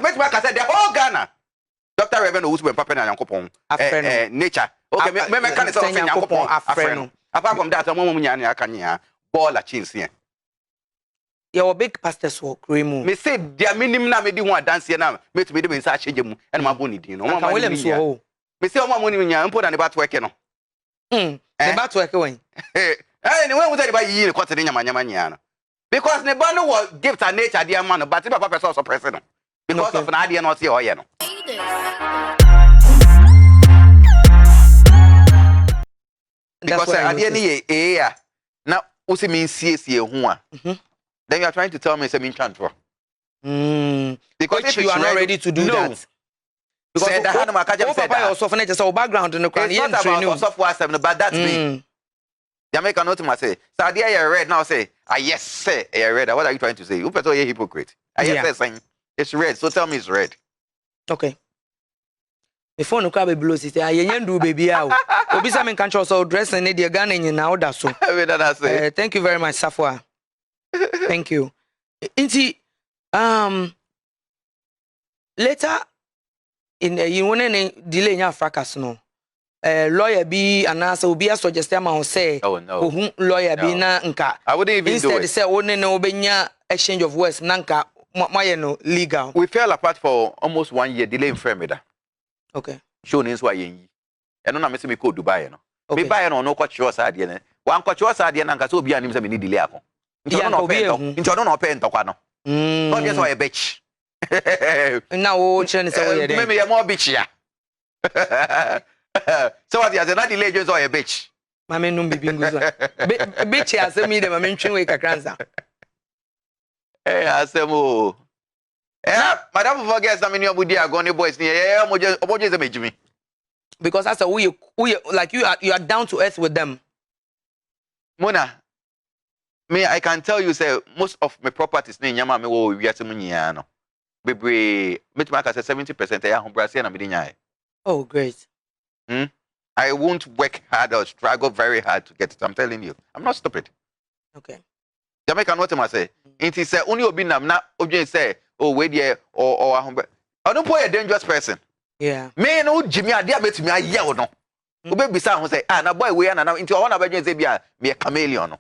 make my say the whole Ghana. Dr. Reverend who's been papa na Yankopon. Nature. Okay, me can say Yankopon afreno. Apart from that, mo nya na aka nya ball a chins here. Your big pastors wo kremu. Me say dia minim na me di ho dance here na me to me dey say ahyege mu e na ma boni din no. Mo William so ho. Me say o ma moni nya mpo na ne bat work no. Ne bat work wen. Anyway, we say the yi ne kwete nyama nya no. Because ne ba no was gift and nature dear man, but papa person also person. Because of an idea not see oye no. Because idea ni ya na usi mean see ho a. Then you are trying to tell me say mean transfer. Because if you are not ready to do that. Because the hand of said papa also for nature so background in the crowd. It's not about software 7 but that's me. Jamaica not to say, so idea you read now say, yes, say, I read. What are you trying to say? You better a hypocrite. Yes, saying it's red. So tell me it's red. Okay. Before no crab below, say, I do baby out. Obisa men control so dress and need your gun in now. That's so. Thank you very much, Safwa. Thank you. Inti, later in you want any delay in your fracas no. Lawyer be and answer will be a suggest amount say, oh no, lawyer be na nka. I wouldn't even instead do it. Say only no benya exchange of words nanka my no legal. We fell apart for almost 1 year delay in Fremida. Okay. Show names why ye. And no me ko Dubai no. Me buy no coach your side no. One coach your side nanka so be anim say me need delay akon. Into no pay to kwa no. Not just why a bitch. Now o chen say we me more bitch ya. So what you say na delay just or a bitch. Mama no be bingo. Bitch ya say me dem mama ntwen we kakranza. Asemo. Madam forget some in your body are going boys near omoje ze mejimi. Because that's we like you are down to earth with them. Mona, me I can tell you say most of my properties ne nyama me wo wiase mu nyia no. Bebre metima ka say 70% ya hombrase na me di nyae. Oh great. I won't work hard or struggle very hard to get it. I'm telling you. I'm not stupid. Okay. Jamaica what I say. It say only obi nam na obi say oh wait there or I don't play a dangerous person. Yeah. Me no Jimmy adia betimi aye wo no. Obi bisa ho say na boy we na into I want to say bia me a chameleon no.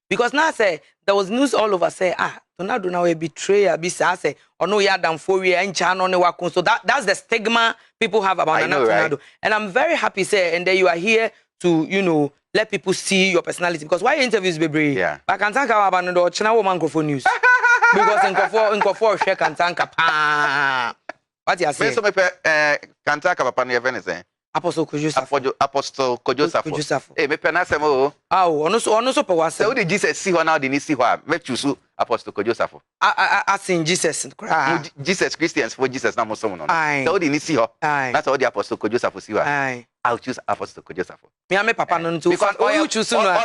Because now say there was news all over say Tornado now a betrayer bisa say no ya dam for we encha no ne wakun. So that's the stigma people have about Nana Tornado. Right? And I'm very happy say and then you are here to let people see your personality because why interviews baby? Yeah. I can talk about no China woman microphone news. Because in Kofo share can tank pa. What you say? Me so me can talk about pan even say. Apostle Kojosafo. Eh me pe na sem o. Ono so pe wase. Say we Jesus see ho now dey see ho a me choose Apostle Kojosafo. As in Jesus. Jesus Christians for Jesus na mo so no. So we dey see ho. That's all the Apostle Kojosafo see ho. I'll choose Apostle Kojosafo. Me papa no too. Because you choose no.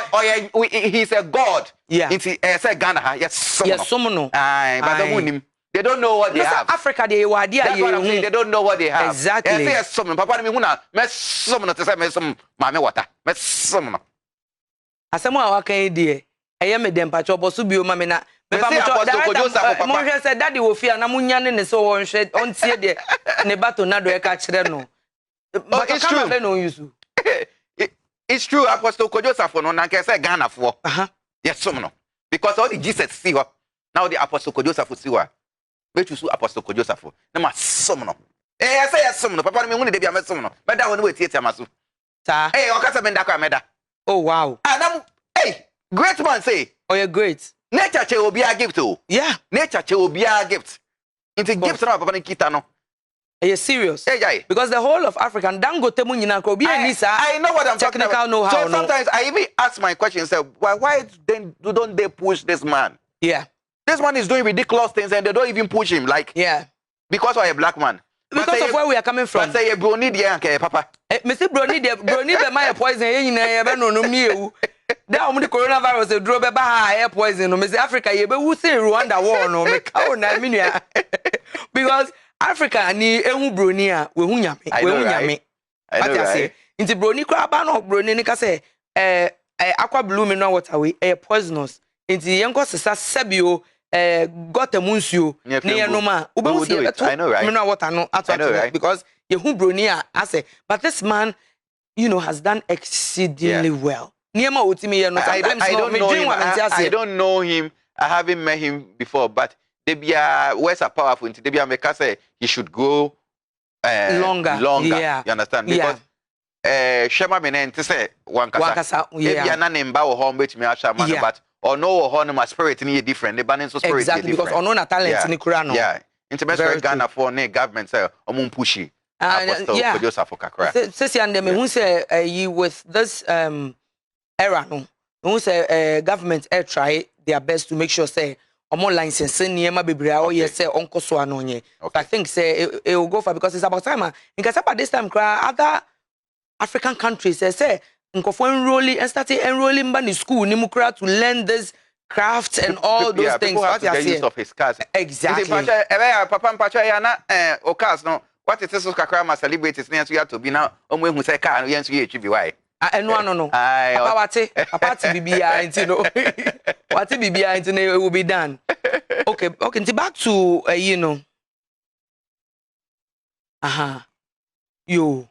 He's a God. Yeah. Into say Ghana yes. Yes, some no. But they don't know what they have. Africa they were there. That's what I'm saying. They don't know what they have. Exactly. Say some. Papa me huna. Me some no to say me some mame water. Me some no. Asemo a wakan die. Eye me dem pacho bosu bi o mame na. Me pa mo mo hwe say daddy wo fia na munya ne so won hwe on tie de ne ba Tornado e ka kire no. But it's true. It's true. Apostle Kojosafo no na say Ghana for. Yes some no. Because all the Jesus see what. Now the Apostle Kojosafo see what. We choose Apostle Kojosafo. Na ma som no. I say som no. Papa me hu ne de bia me som no. Me da won we tie maso. Ta. O ka say me da kwa me da. Oh wow. Great man say. Oh you're great. Nature che obi a gift o. Yeah. Nature che obi a gift. Into gift na papa ne kita no. Are you serious? Because the whole of Africa and Dangote mu nyina ko bi anisa. I know what I'm talking about. Technical know-how. So sometimes I even ask my question say why then don't they push this man? Yeah. This man is doing ridiculous things and they don't even push him like because of a black man. Because of where we are coming from. But say a brony there papa. Me say brony be my poison ye nyina ye be no no mi ewu. That the coronavirus draw be ba air poison no me say Africa ye be who say Rwanda war no me ka o na me nua. Because Africa ni ehu brony a we hu nyame. What I say? Inti brony kra ba no brony ni ka say aqua blue me no water we poisonous. Inti yenko sesa sebio got a munsio near no ma. I know, right? I know what I know, right? Because you who bronia I say, but this man, you know, has done exceedingly well. Niema utimi no. I don't know him. I haven't met him before, but they be words are powerful. They be make us say he should go longer. Yeah. You understand? Because Shema menen to say wankasa. Yeah. If you na nemba or home bet me Shema, but or no or no spirit ni different. The balance of spirit exactly because or no na talent ni kura no. Yeah. International Ghana for ne government say omun pushy. Yeah. Sisi and them who say you with this era no. Who say government try their best to make sure say omo license niema bebre o yes say onko so anonye. I think say it will go for because it's about time. Because about this time other African countries say nkofo enrolling and started enrolling in school ni mukra to learn this crafts and all those things. What you use of his cars. Exactly. Papa mpacho ya na o cars no. What is this kakra ma celebrities na you have to be now omo hu say car no yenso ye twi why. No. Papa wate bibia into no. Wate bibia into it will be done. Okay, back to you know. Yo.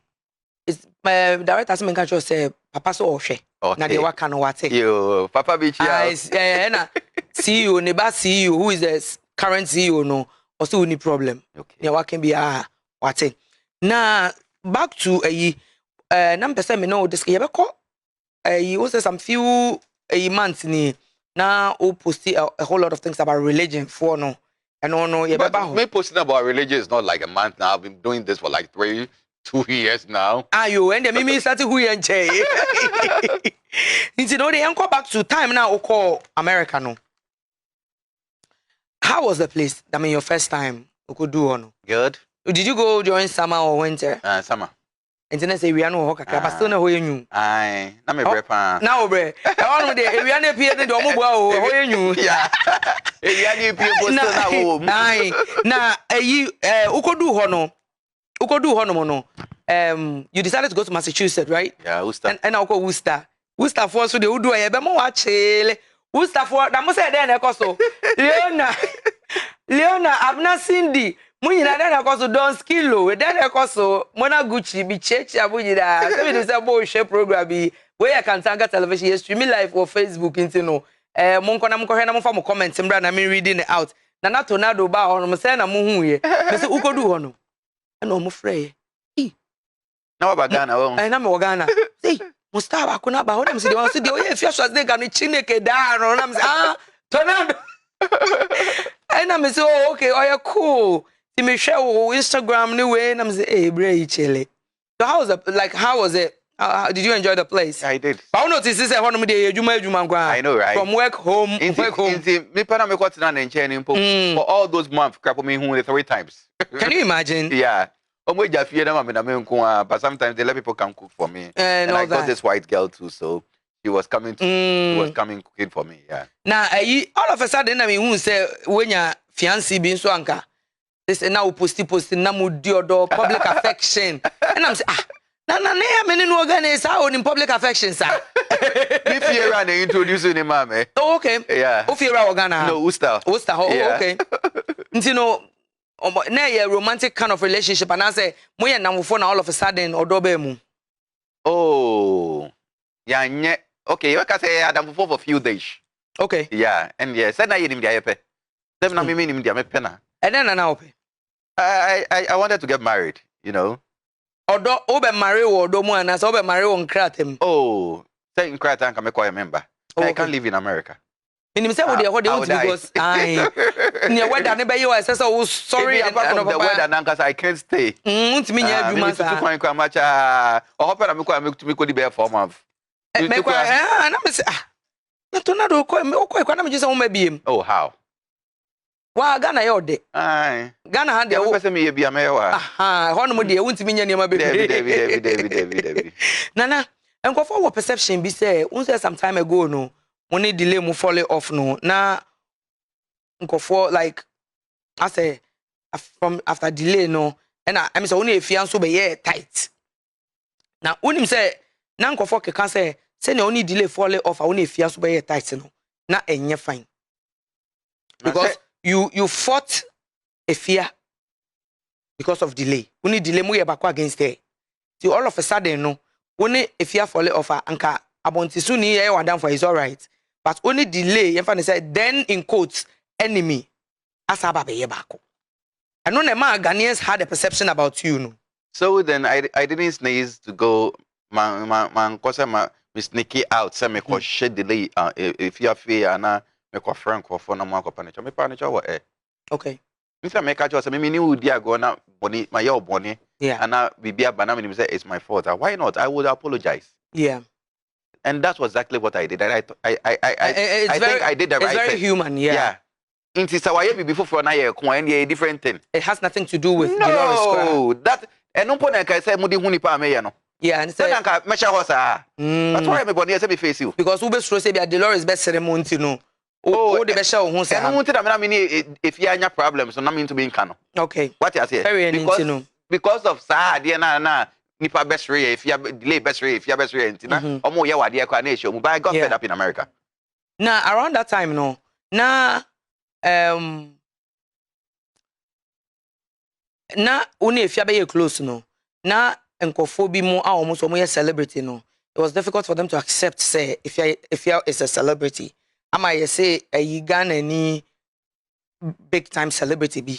It's director some can say papa so ohwe. Na de waka no wate. Yo, papa be chia. Na CEO neba CEO who is the current CEO no also any problem. Okay. Ne waka be wate. Na back to nam pese me no this yebeko you also some few months ni na o post a whole lot of things about religion for no and no but me posting about religion is not like a month now. I've been doing this for like 2 years now. You and me started who and che you know they go back to time now call America no. How was the place? I mean your first time you could do no? Good. Did you go during summer or winter? Summer. Internet say we are no hoka but still na ho yenyu ai na me bre pa na obre e wonu de we are na pie de omo bua ho yenyu yeah e are na pie post na ho ai na ukodu ho no no you decided to go to Massachusetts, right? Yeah, Worcester. And now go Worcester for so de udu e be mo wa chele Worcester for na mo say dey na ekoso Leona Abna Cindy Munyina na koso don skillo we den koso mona Gucci bi chechi abujida so we do say bo share program bi we ya kan tanga television you stream live on Facebook into no mo nko na mo hwe na mo fa mo comment mbra na me reading it out Nana Tornado ba ho no mo say na mo hu ye me say ukodu ho no na mo frɛ na wa Ghana wo na me wa Ghana say Mustafa kuna ba ho na me say de o ye Afia Schwarzenegger no Chineke da no na me say Tornado and I'm say oh okay oh yeah cool me share Instagram anyway and I'm say hey bro chile so how was it did you enjoy the place? I did. But I notice this one day I know right from work home me pana me got na nchen for all those months crap me who 3 times. Can you imagine? Yeah. Omo jafie na me nko but sometimes they let people come cook for me and I got this white girl too so he was coming cooking for me, yeah. Now, all of a sudden, I mean, who say when your fiancé being so anka, this now posting na mudiodo public affection, and I'm saying na many no organize how in public affection, sir. If you are introducing him, mama. Oh, okay. Yeah. If you're Ghana. No, Worcester. Oh, yeah. Okay. You know, na a romantic kind of relationship, and I say, moya na mufo na all of a sudden odobe mu. Oh, yeah. Okay, you can say Adam for a few days. Okay. Yeah, and yes, and I him the ape. Them na me him the ape na. And then now I wanted to get married, you know. Odo obe marry odo mu ana so obe marry on kratem. Oh, say in kratem can make a member. I can't live in America. In himself with the because near weather never you say so sorry and the weather nankas I can't stay. Ntimi nya adwuma sa. Me to find much o hope na me ko di be 4 months. Me kwa na me say na Tornado ko na me just won biem. Oh how? Wa Ghana ye ode. Ghana ha de wo pese me ye bia me wa. Ho no mo de wuntimi nya niam be. David. Nana, enkofo wo perception bi say un say some time ago no, money delay mo fall off no. Na enkofo like I say from after delay no, and I mean say one Afia so be ye tight. Na unim say na enkofo keka say na only delay fall off a one Afia so be ye tight no. Na enye fine. Because you fought Afia because of delay. We need delay mo back against her. So all of a sudden no, only Afia fall offer anka abontisu ni e wadam for is all right. But only delay, you say then in quotes enemy asaba be back. I know the man Ghanaians had a perception about you, no. So then I didn't sneeze to go man Miss Nikki out say me ko shed delay if you fear and me ko frank for no more panic. Me panic what Okay. Mr. Make just me ni would dia go na boni my your boni. Yeah. And now bibia banana me say it's my fault. Why not? I would apologize. Yeah. And that's exactly what I did. I think I did the right thing. It's very human, yeah. Yeah. Inti sawaye before na ye ko a different thing. It has nothing to do with no, that and no point I say mudi huni pa me ya no. Yeah, and say nka me sha hosa. That's why me body say me face you. Because we be sure say be Dolores best ceremony no. Oh, the be sha ho say. And no think that me if you anya problems so na me to be in Kano. Okay. What you say? Because of sa dia na nipa best rate if you delay best rate if you best rate ntina omo ye wade kwa na show mu but I got fed up in America. Now around that time no. Na only if you be close no. Na enkofo bi mu a omo so mo ye celebrity no. It was difficult for them to accept say if you is a celebrity. Ama you say a Ghana ni big time celebrity bi.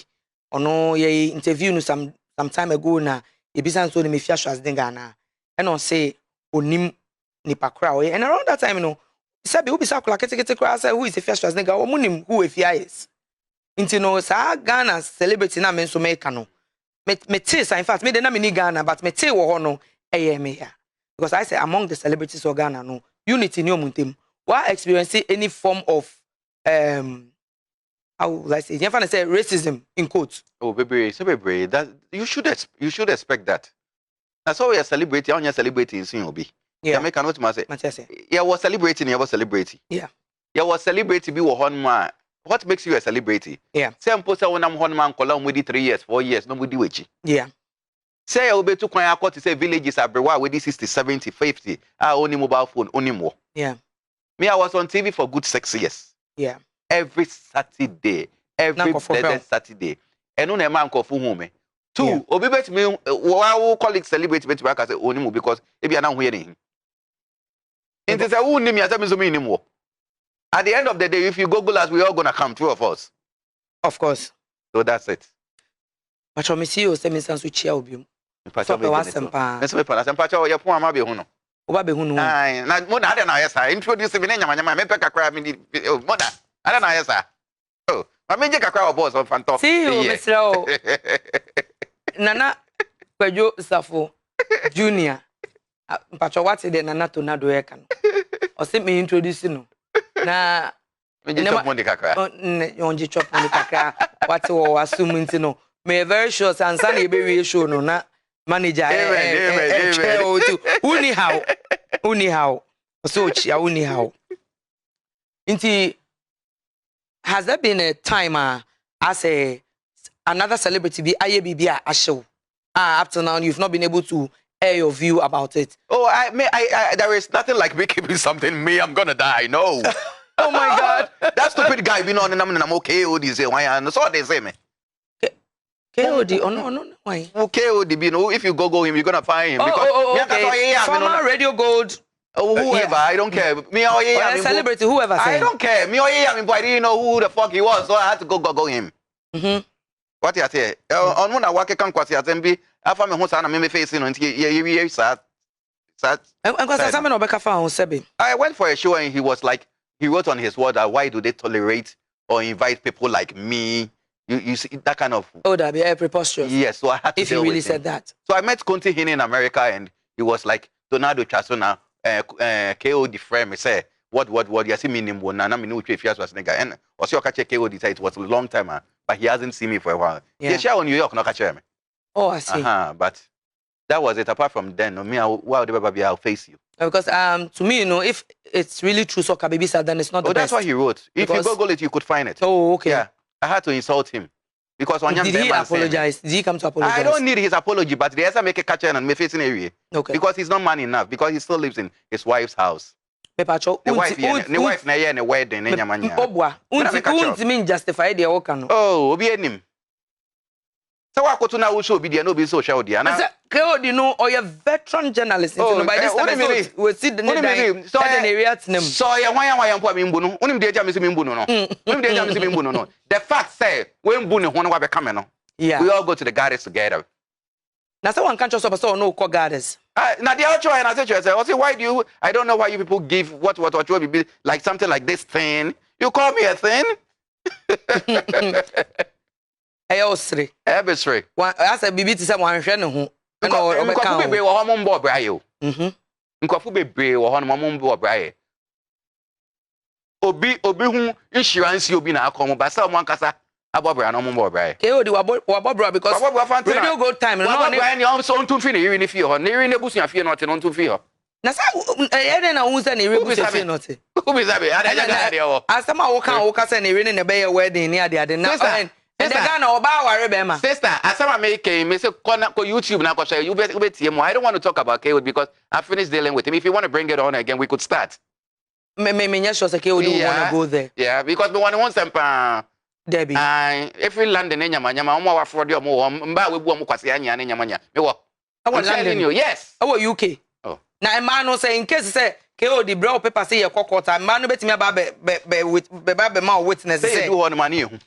Ono ye interview no some time ago na Ebisan so me Afia Schwarzenegger na and on say onim nipa kra and around that time you know sabi who be sa kula kete kra say who is Afia Schwarzenegger o munim who Afia is into no sa Ghana celebrity na me so make no me in fact me dey na me ni Ghana but me te wo ho no me here because I say among the celebrities of Ghana no unity ni omuntem why experience any form of how will I say? You say racism in quotes. Oh, baby, that you should expect that. That's why we are celebrating. On celebrating in Obi. Yeah. Make an say. Yeah, was celebrating. You was celebrating. Yeah. You was celebrating. Be one man. What makes you a celebrity? Yeah. Say I'm post when I'm one man. Call with 3 years, 4 years. Nobody with you. Yeah. Say I will be to Kwaya to say villages are brewa with 60, 70, 50. Only mobile phone, only more. Yeah. Me, I was on TV for good 6 years. Yeah. Every Saturday, every Saturday. And no man call for home. Two, obi bet me wow colleagues celebrate bet back as onimu because if you are not hearing him. It is a who name you tell me anymore. At the end of the day, if you Google us, we all gonna come, 2 of us. Of course. So that's it. But from see you say me sans which will be. So pe wasempa. Let's me para sempa cho ye pon ama be hu no. Oba be hu no. Ai, na mo na ade na yes sir. Introduce me nyama me pe kakra me mo na. Ade na yes sir. Oh, ma me je kakra boss on fanto. See you Mr. O. Nana Kwadwo Safo Junior. Mpacho what the Nana Tornado e kan. O say me introduce no. Na me je chop money kakra. On je chop money kakra. What we assume nti no. Me very sure sansa na ebe we show no na manager uni how so chia uni how nti has there been a time as another celebrity be aye bibia ashow up till now you've not been able to air your view about it? Oh, I there is nothing like me keeping something I'm gonna die. No. Oh my God. That stupid guy been on and I'm okay. What say why? And so they say me. K.O.D. No. Why? Well, K.O.D. You know, if you Google him, you're gonna find him. Okay. Former Radio Gold. Whoever, I don't care. Me or celebrity, whoever. I don't care. Me or I didn't know who the fuck he was, so I had to Google him. What you say? On one I work can kwasi atembi. Afa me ho sa na me face no nti ye sad. I went for a show and he was like, he wrote on his word that why do they tolerate or invite people like me? You see that kind of... Oh, that'd be preposterous. Yes, so I had to if you really said that. So I met Conti Hine in America and he was like, Tornado Chasona, K.O.D. friend, me say, what, you see me in Nana, me know if you was nigga. And also catch K.O.D. it was a long time, but he hasn't seen me for a while. Yeah. He share on New York, no catch me. Oh, I see. But that was it. Apart from then, me, I'll face you. Because to me, you know, if it's really true soccer baby said, then it's not the best. That's what he wrote. If you Google it, you could find it. Oh, okay. Yeah. I had to insult him. Because did he apologize? Did he come to apologize? I don't need his apology, but the make a catcher and me facing area. Okay. Because he's not man enough. Because he still lives in his wife's house. Pepacho, the wife na ye na wedding na nyamanya. Obwa, unti mean justify the okano. Oh, obi enim. So wakoto na wo so obi dia no be social dia na. K0t no or your veteran journalist no by this time we see the name so the area to them. So ye hwan mpo amimbu no. Onim de agya me se mimbu no no. Onim de agya me se mimbu no no. The fact say when bu ne ho no wa be come no. Yeah. We all go to the goddess together. Now someone can't just so no call goddess. Now the other and I said to yourself, why do you I don't know why you people give what will be like something like this thing. You call me a thing? Hey, S3. S3. I said bibi to someone hwe ne ho. Nkofu bebe wo ho mbo bra ye o. Nkofu bebe wo ho no mbo bra ye. Obi hu insurance obi na akomo ba sa mo ankasa abobra no mbo bra ye. K0t wabobra because radio go time no no ni so ntun fi ne yiri ni fi ho ne yiri ne busu fi no te no ntun fi ho. Na sa na hu se ne yiri busu fi no te. Who be sabe ada de o. Asema wo kan se ne yiri ne be ye wedding ni ade na. And the Ghana oba ware bema. Sister, as I make me say go YouTube na go share you bet I don't want to talk about K0t because I finished dealing with him. If you want to bring it on again, we could start. Me sure say K0t want to go there. Yeah, because we want some Debbie. Every London nyama omo wa fraud omo mba we bu omo kwase anya na nyama nya. Me wo. I'm telling you, yes. Our UK. Oh. Na man no say in case say K0t the brown paper say your kokota man no betimi aba be ma witness say do on money hu.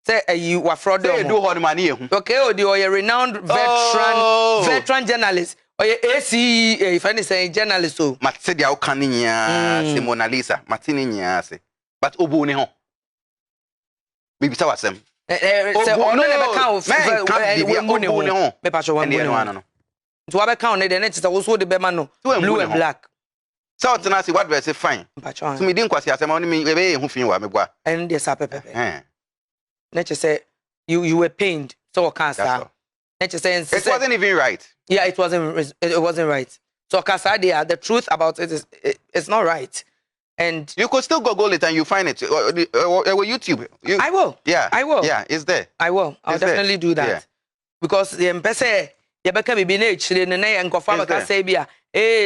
Say you were fraud. Say do on money hu. Okay, or a renowned veteran journalist or a ACE if any say journalist so. Matse dia okaninya se Mona Lisa, matini nya se. But obu ni ho. Bibi sa wasem. Say ono never count. Obu ni ho. Me pa cho wan no. To wa be count ne dey say wo so de be ma no. Blue and black. So tena say what we say fine. So me din kwase asem oni me be hu fin wa me boa. And dey sa pepe. Nature say you were pained, so cancer. Nature say it wasn't even right. Yeah, it wasn't right. So cancer, the truth about it is it's not right. And you could still Google it and you find it. Or YouTube. I will. Yeah. I will. Yeah, it's there. I will. I'll definitely do that. Yeah. Because the empese you become be na chire ne na enkofa ka say bia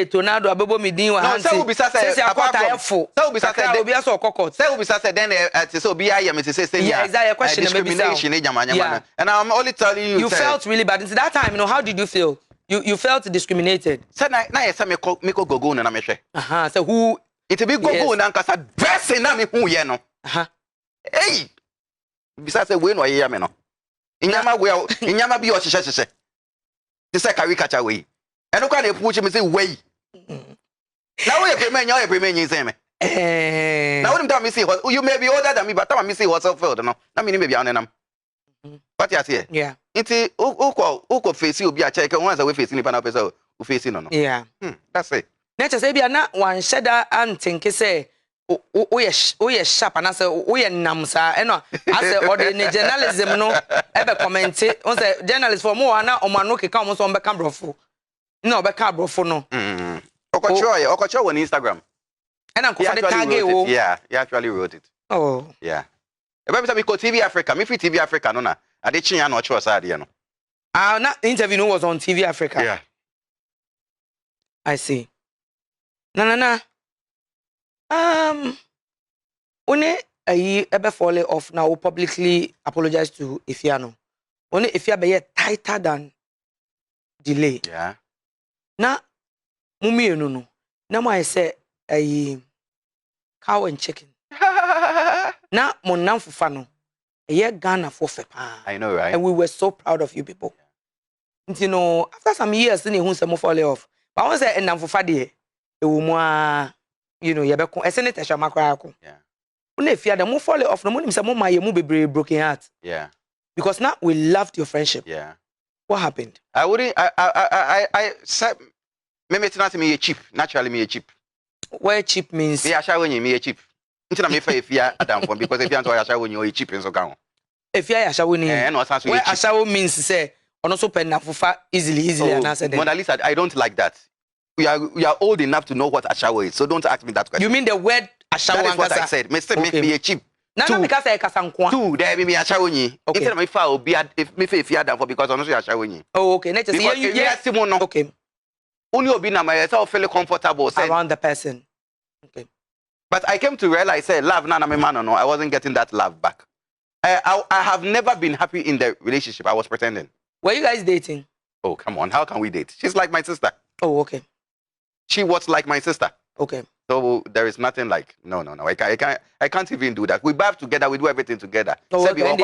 tornado abebo mi din wa hanti say we be say apart from say we be say obi aso kokot say we be say then say obi aye me say yeah exactly a question discrimination and I'm only telling you you felt really bad into that time how did you feel you felt discriminated say na say me ko gogo na me hwe so who it be gogo na nkasa dressing na me hu ye no hey bisa say we no ye me no inyama bi o hye this is caricature way. And no can push me say way. Now we premier say me. Now when me say you may be older than me, but time me say what's up field no. Na me be on them. What you say? Yeah. It's uko face you be a check once we face ni pa na person who face no. Yeah. That's it. Nature say bia na wan sheda and think say we sharp and I say we namsa eno I say or the journalism no ebe comment on say journalist for more na o man no ke come so be ka brofo no be ka brofo no okocho on Instagram and am ko for the tag o yeah he actually wrote it oh yeah ebe be because TV Africa me fit TV Africa no na ade chin ya no ocho sade no na interview no was on TV Africa yeah I see na One ebe fall off now will publicly apologize to Ifiano. Only Ifia be tighter than Delay. Yeah. Na mummy no. Na I say cow and chicken. Na monam fufano. Ghana for fepa. I know, right? And we were so proud of you people. You know, after some years, then you some fall off. But I want to say enam fufa de e you know, you be Senator Shamakra. Yeah. When if you the fall off, no money, some more you be broken heart. Yeah. Because now we loved your friendship. Yeah. What happened? I wouldn't. I said, me not me a cheap. Naturally, me a cheap. Where cheap means? Yeah, shall me a cheap. Until me if you Adam for because if you want to shall when you a cheap in so down. If you are shall winning, where shall means say on also pen for easily and answer them. Mona Lisa, I don't like that. We are old enough to know what ashawo is, so don't ask me that question. You mean the word ashawo? That is what I said. Me a cheap. Now because I kasankwa. Two, there be me ashawo ni. Instead of me fa be if me if you are for because honestly ashawo ni. Oh, okay. Let's see you. Yes, okay. Only obi na my self feel comfortable around the person. Okay. But I came to realize, say, love, no, I wasn't getting that love back. I have never been happy in the relationship. I was pretending. Were you guys dating? Oh, come on. How can we date? She's like my sister. Oh, okay. She was like my sister. Okay. So there is nothing like, no. I can't even do that. We bath together. We do everything together. Oh, okay. And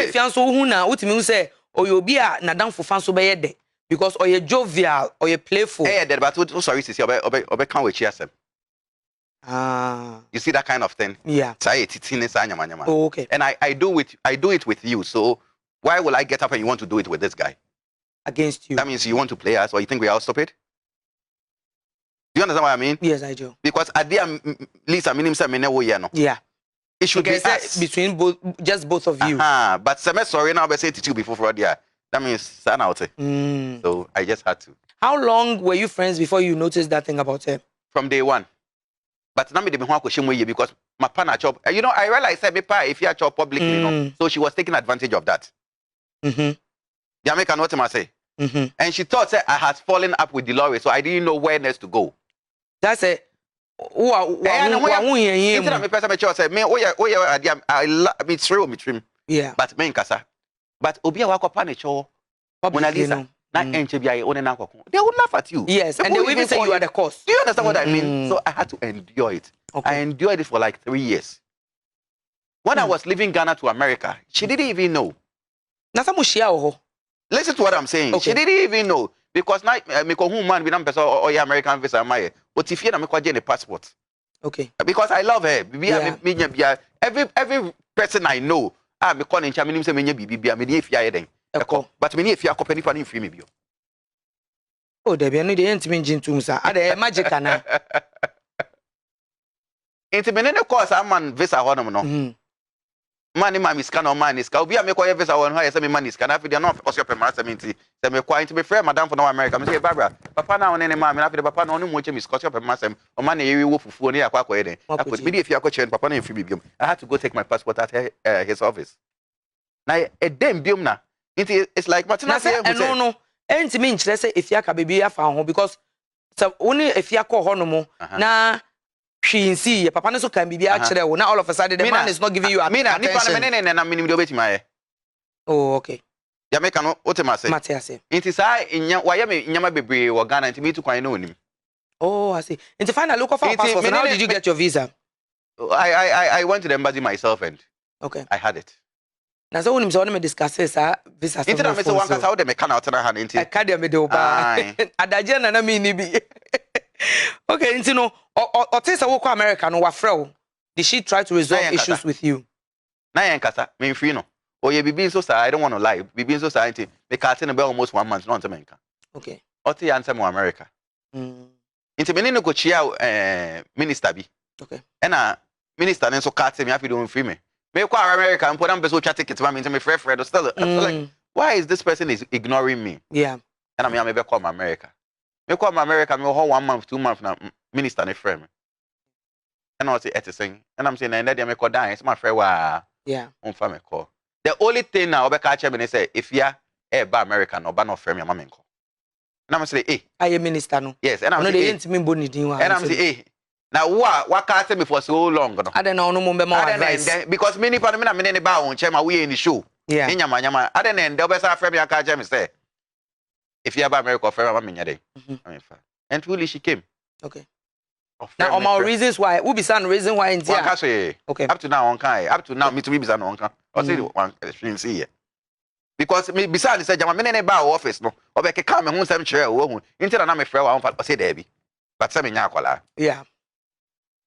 if you answer who now, what you say, or you'll be a Nadam for fans over there because or you're jovial or you're playful. Yeah, but sorry to see, can't wait here. You see that kind of thing? Yeah. Oh, okay. And I do it with you. So why will I get up and you want to do it with this guy? Against you. That means you want to play us, or you think we are stupid? Do you understand what I mean? Yes, I do. Because at the least, I mean, yeah. It should be us. Between just both of you. But sorry, now I say to you before Friday. That means son out. So I just had to. How long were you friends before you noticed that thing about her? From day one. But now me de because my partner job. You know, I realized that if you are job publicly, you know, so she was taking advantage of that. Jamaica, what am I say? And she thought that I had fallen up with Dolores, so I didn't know where next to go. That's it. Yeah. But me nkasa. But obi a wako panicho. Mona Lisa. They would laugh at you. Yes, and they will even say you are the cause. Do you understand what I mean? So I had to endure it. Okay. I endured it for like 3 years. When I was leaving Ghana to America, she didn't even know. Listen to what I'm saying. Okay. She didn't even know. Because now, man, we don't American visa, but if you don't make a passport. Okay. Because I love her. Every person I know, I'm calling Chamini, say, but many if you are company for free me. Oh, there be no the intimate to sir. Are there magic na? Intimate course a man visa hono no. Money man is can or man is can. Obi a make kwa visa one hire say me man is can afi dey no for your permanent seminti. Say me kwa intimate friend madam for no America. Me say Barbara, papa na one any man me na fi papa na one mo che me scotch your permanent sem. O man na yewi wo fufuo ne akwa kwa eden. Akwa me dey if you akwa papa na free biom. I had to go take my passport at his office. Na e dem biom na. It's like Martina say no. Enti me nkyere say if you ka baby afa ho because so only if you call hono mo na hwi nsi ye papa ne so kan bibi a kire wo na all of a sudden the man is not giving you attention. Me na me ni do beti ma ye. Oh, okay. Jamaica no otema say. Mate ase. Inti sa nya wa ye me nyama bebre wo Ghana inti me tu kwan na onim. Oh, I see. Inti find a local passport. So how did you get your visa? I went to the embassy myself and okay. I had it. Na so unim so me discuss visa. Inti na me say one kasa wo de me kana otena ha inti. I ka me de oba. Adaje na me ni bi. Okay, inti no o tesa wo ko America no wa frɛ. Did she try to resolve issues with you? Na yen kasa me free no. Oh, you be so sad. I don't want to lie. Be so sad. Me can't tell almost 1 month. Not America. Okay. Oti answer mo America. Into me no go chia minister bi. Okay. And minister then so cat me happy don't free me. Me go America and put them beso chat ticket to me into me friend still. Like, why is this person is ignoring me? Yeah. And I maybe come America. Me come America. Me go 1 month, 2 months now. Minister ne friend me. And I say everything. And I'm saying and then me call down. It's my friend. Wow. Yeah. On family call. The only thing now, I catch me say, if you are ba American or ba no friend, your mama nko. And I'm say, hey, I am minister no. Yes, and I'm say, and I'm say, hey, now what catch me for so long? No? I don't know no more advice. Because many people me na ba on chema we in the show. Yeah. In nyama. I don't know. The best friend me catch me say, if you are ba American friend, mama me nyade. And truly she came. Okay. Now, all my reasons why, we be saying reason why in here. Okay. Up to now, on kind. Up to now, me to be saying on kind. I say one shouldn't see it. Because me beside say, "Jama, me ne ba office no. Obeke come me hu sem chere wo hu. Inti na me frɛ wa on say Debbie. But say me nya akwala. Yeah.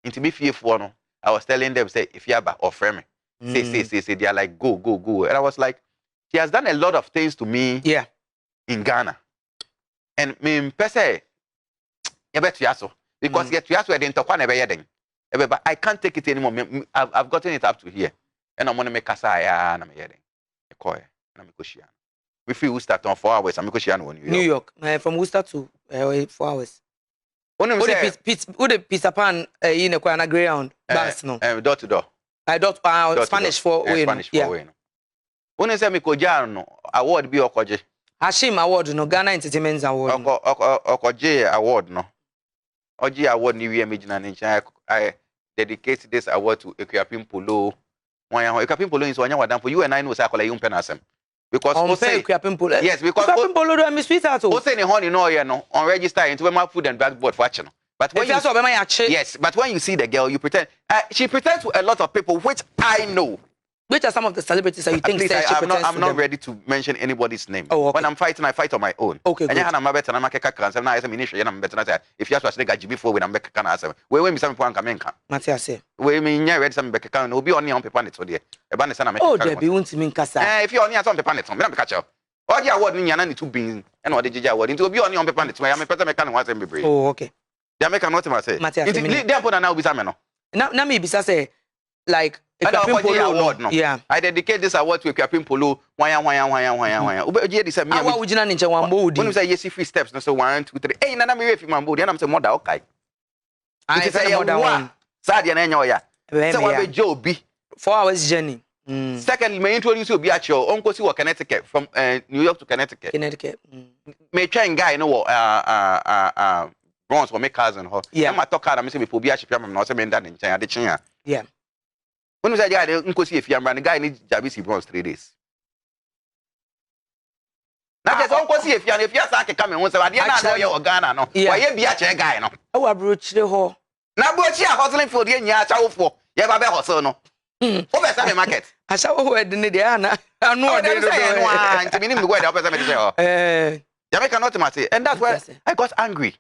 Inti me fearful no. I was telling them say, if you ba or friend me. Say they are like go. And I was like, she has done a lot of things to me. Yeah. In Ghana. And me pese you bet you so. Because yet you have to identify never yet. But I can't take it anymore. I've gotten it up to here. And I'm going to make a say, and I'm heading. I'm a we feel Worcester on 4 hours. I'm a New York. From Worcester to 4 hours. Who the pizza pan in a corner ground? Bus no. Door to door. Spanish for way. Spanish for way. When I say me Kojano award be Okoje. Hashim award no Ghana Entertainment Award. Okoje award no. Oji award ni we imagine and I dedicate this award to Equiapim Polo. Equiapim Polo is one for you and I know Sakola Yum Penasem. Because Equiapim Polo. Yes, because Equiapim Polo do me sweet at all. What's any honey no you know on register into my food and backboard for action. But when yes, but when you see the girl, you pretend she pretends to a lot of people, which I know. Which are some of the celebrities that you think please, I'm not ready to mention anybody's name. Oh, okay. When I'm fighting, I fight on my own. Okay, good. And I'm better than I'm cancer. Now, I'm initially, I'm better. If you ask me to before when I'm back, can answer. Where some people come in? Matthias say. We mean, yeah, read some back account. Will be only on paper. It's there. A banner son. Oh, there be won't mean Casa. If you're only on paper, I'm going to catch up. All the award in Yanani to be and what did you award into be only on paper. It's where I'm a better mechanic. What's in the Oh, okay. The American what I say. Matthias, therefore, now be some. Now, maybe say like. No. Yeah. I dedicate this award to Equiapim Polo. Why? Ubeje this me. Awa ujina ninche wambodi. When you say yes, 3 steps, no so 1, 2, 3. Hey, nana me refi mambodi. And I'm say more da okay. I say more than one. Sadia na enyo ya. Say wa be Jobi. 4 hours journey. Secondly, me introduce you be at your uncle see Connecticut from New York to Connecticut. Me train guy no bronze or make cousin ho. Yeah. Ma talk am say me po bi a chepia me no say me nda nchen ade chen ya. Yeah. When we say guy nkosi efiamra the guy need Jabisi bronze 3 days. Na just nkosi efiamra efia sa ke come won say ade na na o Ghana no. Wa ye bia che guy no. E wa brochire ho. Na brochi a hustling field ye nya achawofo. Ye ba be hustle no. Wo be say me market. Achawo we de ne de ana. Anu o de do. Nti minim the word o be say me say oh. Jamaica not to say and that's why I got angry.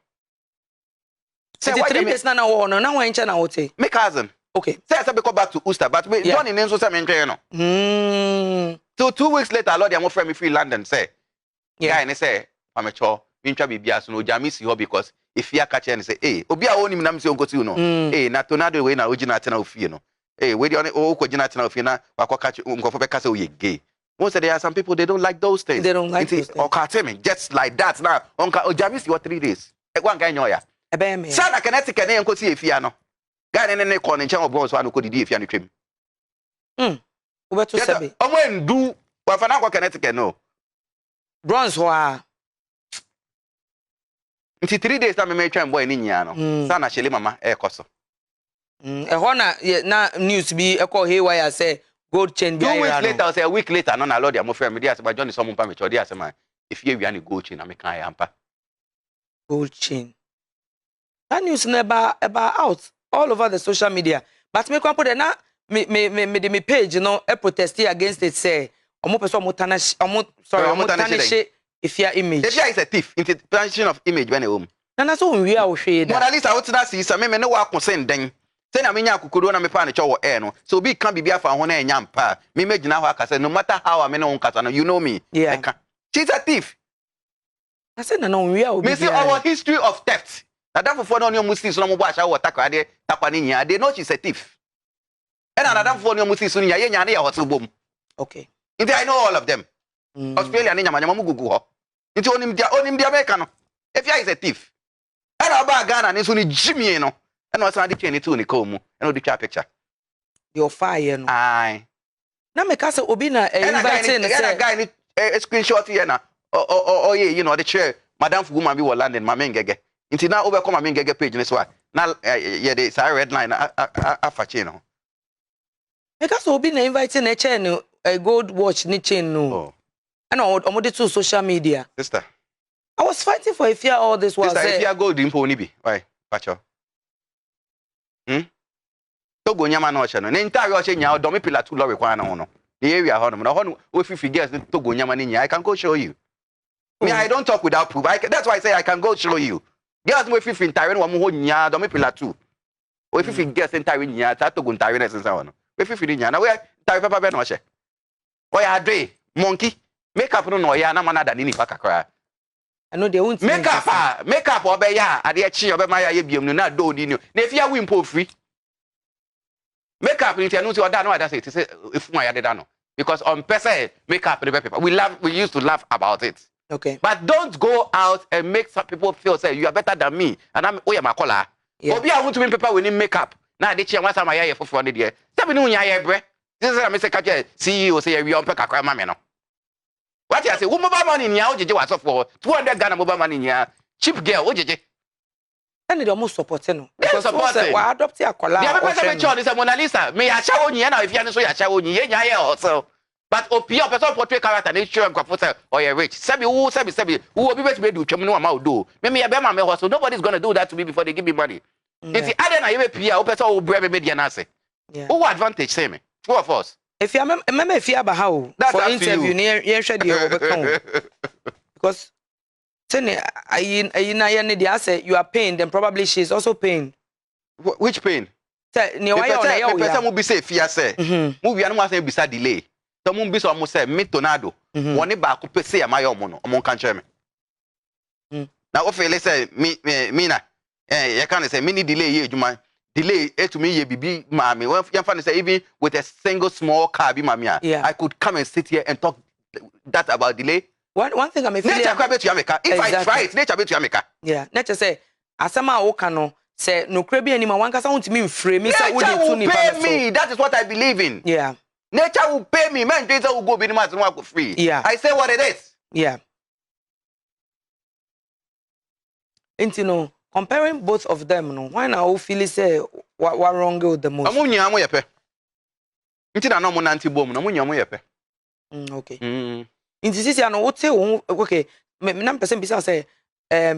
Say 3 days na wo no na wan che na wo te. Me cousin. Okay. Say I be come back to Uster, but we Johnny name so say me no. So 2 weeks later, Lord, I'm friend me free London say. Yeah, and say, I'm sure me try be so no Jamisi ho because if you catch and say, hey, obi a woni nam say onko si no. Hey, na tornado we na original tena ofie no. Hey, we the only ko original tena ofie na wa catch onko be ka say we gay. Most of there are some people they don't like those things. They don't like those things. Or catch me just like that now. Onka Jamisi what 3 days. One guy nyoya. Ebe me. Sana Connecticut na onko si efia no. Guy ne call nchen obon so anoko didi efia no twem. Ubeto sebe. Omo ndu wa fa na kwa Connecticut no. Bronze ho a. Nti 3 days na me twem boy ni nya no. Sana shele mama e koso. E ho na news bi e call haywire say gold chain bi 2 weeks later or say a week later no na Lord ya mo friend me dey say ba Johnny so mo pa me chodi ase man. If you wi na gold chain na me kan ya mpa. Gold chain. That news never out all over the social media. But me kwa put na me page you know e protest against it say omo person omo tarnish if your image. If is a thief into tarnishing of image when e home. Na so we a wo hwe da. Mona Lisa what na see say me ne wa kosen den. Say na me nya akukuru na me pa ne cho wo air no. So bi kan bibia fa ho na enya mpa. Me imagine how aka say no matter how I me no nkasa no you know me. Yeah. She's a thief. I said na we a me see our history of theft. Na that for no new Muslims no mo bo asha wo takwa de takwa ni nya. They know she's a thief. And another for new Muslims no nya ye nya na ya hotel bom. Okay. Inti I know all of them. Australia ni nyama mu gugu ho. Inti onim dia America no. If you is a thief. And about Ghana ni so ni Jimmy no. And what's the chain to ni come and the picture. Your fire no. Aye. Na me ka say obi na invite na say guy ni screenshot here na. Oh yeah, you know the chair. Madam Fuguma bi wo London ma mengege. Inti na over come ma mengege page ni so na yeah the say red line afa chain no. Me ka say obi na invite na chain no a gold watch ni chain no. Oh. And on the social media. Sister. I was fighting for Afia all this while. Sister, Afia gold info ni bi. Why? Pacho. Togo nyama no che no. Ne ntari o che nya do me pillar 2 lorry kwa na ho no. The area ho no. Ho no we fifi girls Togo nyama ni nya. I can go show you. Me I don't talk without proof. That's why I say I can go show you. Girls we fifi ntari no ho nya do me pillar 2. We fifi girls ntari nya ta Togo ntari na sensa ho no. We fifi ni nya na we ntari papa be no che. O ya dre monkey makeup no ya na mana da ni nipa kakra. I know they won't makeup obe ya ade echi obe ma ya ye biom no na do ni no na Afia win po free makeup ni tianu ti oda no ada say it say if my ya no because on person makeup the people we used to laugh about it. Okay, but don't go out and make some people feel say you are better than me and I'm oh ya makola obi a want to win people we need makeup na ade chi an wasa ma ya ye foforo ne de say me no nya ya bre this is me say ka CEO say we on pe kakra ma me no. What you say? Who mobile money nya ojeje was for 200 Ghana mobile money nya cheap girl ojeje. And they almost supporting no. They supporting. Why adopt a collar? The other person is a Mona Lisa. Me a show you now if you so ya show you ya also. But opia person portray character they show comfort or you rich. Sabi who be better do chum no amount do. Me be ma me hustle. Nobody's going to do that to me before they give me money. If the other na you pia o person o brave media na say. Who advantage say me? True of us. If you remember if you have a how for interview near because you are paying, then probably she's also paying. Which pain? The person will be say fear say. Movie and was be delay. Someone be so almost say me tornado. One back up say my own among country me. Now if let's say me na you can't say mini delay ye juma delay to me ye be mommy. Well you find say even with a single small car be mommy. I could come and sit here and talk that about delay. One thing I'm a nature to Jamaica. If I try it, nature to Jamaica. Yeah, nature say asama okano say no krebi anima one kasa want me frame me say will pay me. That is what I believe in. Yeah. Nature will pay me. Man, nature will go be the man for free. Yeah. I say what it is. Yeah. And you know, comparing both of them, no, why now feel say what wrong with the most? Amunya amu yepe. Intina no mo nanti bom no amunya amu yepe. Okay. Inti sisi ano wote okay me na person bisa say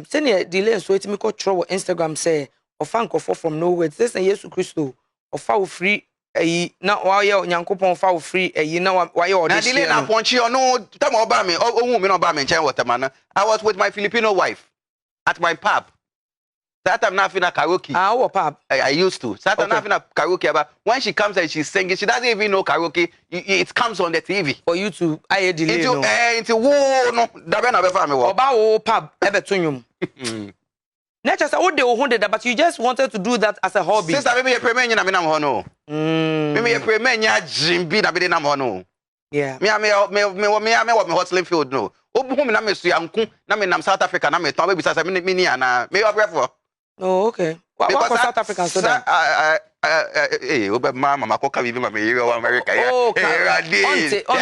senior delay so etimi ko throw Instagram say ofa nkofo from nowhere this na S3cr3tes ofa wo free na wa ye Nyankopon ofa wo free na wa ye audition. Na delay na ponchi no time oba me ohun mi no oba me nchen waterman. I was with my Filipino wife at my pub. That time now in a karaoke. Pub. I used to. That time now in a karaoke, but when she comes and she's singing, she doesn't even know karaoke. It comes on the TV. For you to delay into no. That when I family work. About pub ever tunyum. Nature say what they wanted, but you just wanted to do that as a hobby. Sister, maybe a premier na minam hono. Maybe a premier Jimby na be na hono. Yeah. Me what me hustling field no. Obu na me suyanku na me nam South Africa na me ton be bisa me ni ana me obrefo. Oh, okay. What South African so that? Mama koka vivi mama here America. Oh, on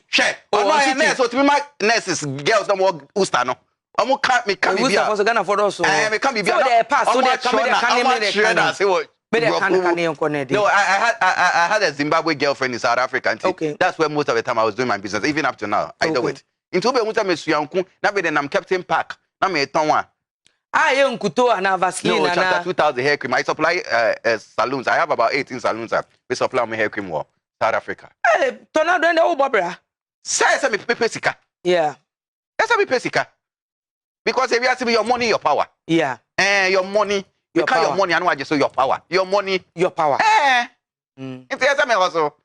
She. Oh, nurse so to me my nurses girls no more usta no. Omo can me can be bia. We Ghana for us. Me can be bia. So they pass so they come there No, I had a Zimbabwe girlfriend in South Africa. Okay. That's where most of the time I was doing my business. Even up to now, I do it. Into be muta me suyanku na be dem Captain Park na me ton wa. Nkuto and Vaseline. No, chapter 2000 hair cream. I supply saloons. I have about 18 saloons. We supply my hair cream war. South Africa. Hey, Tornado and the old Barbara. Say me pay sika. Yeah. That's me pay sika. Because if you ask me your money, your power. Yeah. Your money. You can't your money and what you say your power. Your money. Your power. It's yes, me also.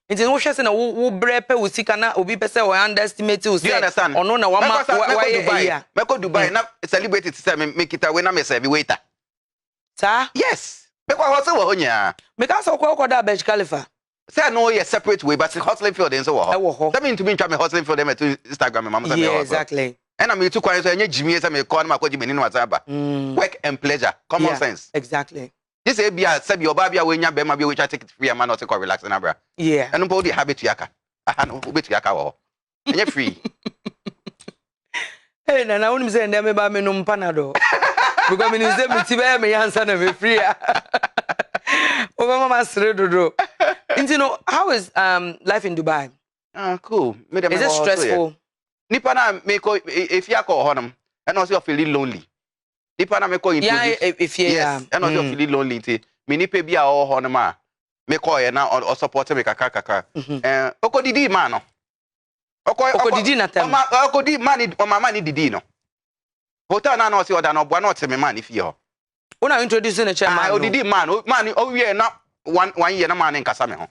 It's no chance na wo brepe wo sika na obi pese o underestimate wo say. Do you understand? Ono na wa Dubai. Me go Dubai na celebrate it say me kita we na me serve waiter. Sir? Yes. Me go hustle wo nya. Me ka so ko da Burj Khalifa. Say no ye separate way but hustling field den so wo. That mean to me try me hustling field dem to Instagram me mama say me. Yeah, exactly. And I'm too quiet so enye Jimmy say me call na ko Jimmy ni WhatsApp. Work and pleasure, common sense. Exactly. This say bia say bi oba bia we nya be ma bi we try take it free man not to relax na bra. Yeah. And no the habit yaka. Aha no obet yaka wo. Enye free. Hey na unim say ndem ba me no mpanado. Because me say me ti be me answer na me free. Over mama sredodo. You know, how is life in Dubai? Cool. Is it stressful? Nipa na me ko if you call honum and also feeling lonely. Nipa na me ko introduce. Yeah, if you and also feeling lonely ti. Me nipa bia o honum a me ko ye na o support me kaka. Okodidi man no. Okodidi na tem. Okodi man o mama ni didi no. Hotel na no se oda no bo na o te me man if you. Una introduce na chairman. Odidi man o wie na one year na man nkasa me ho.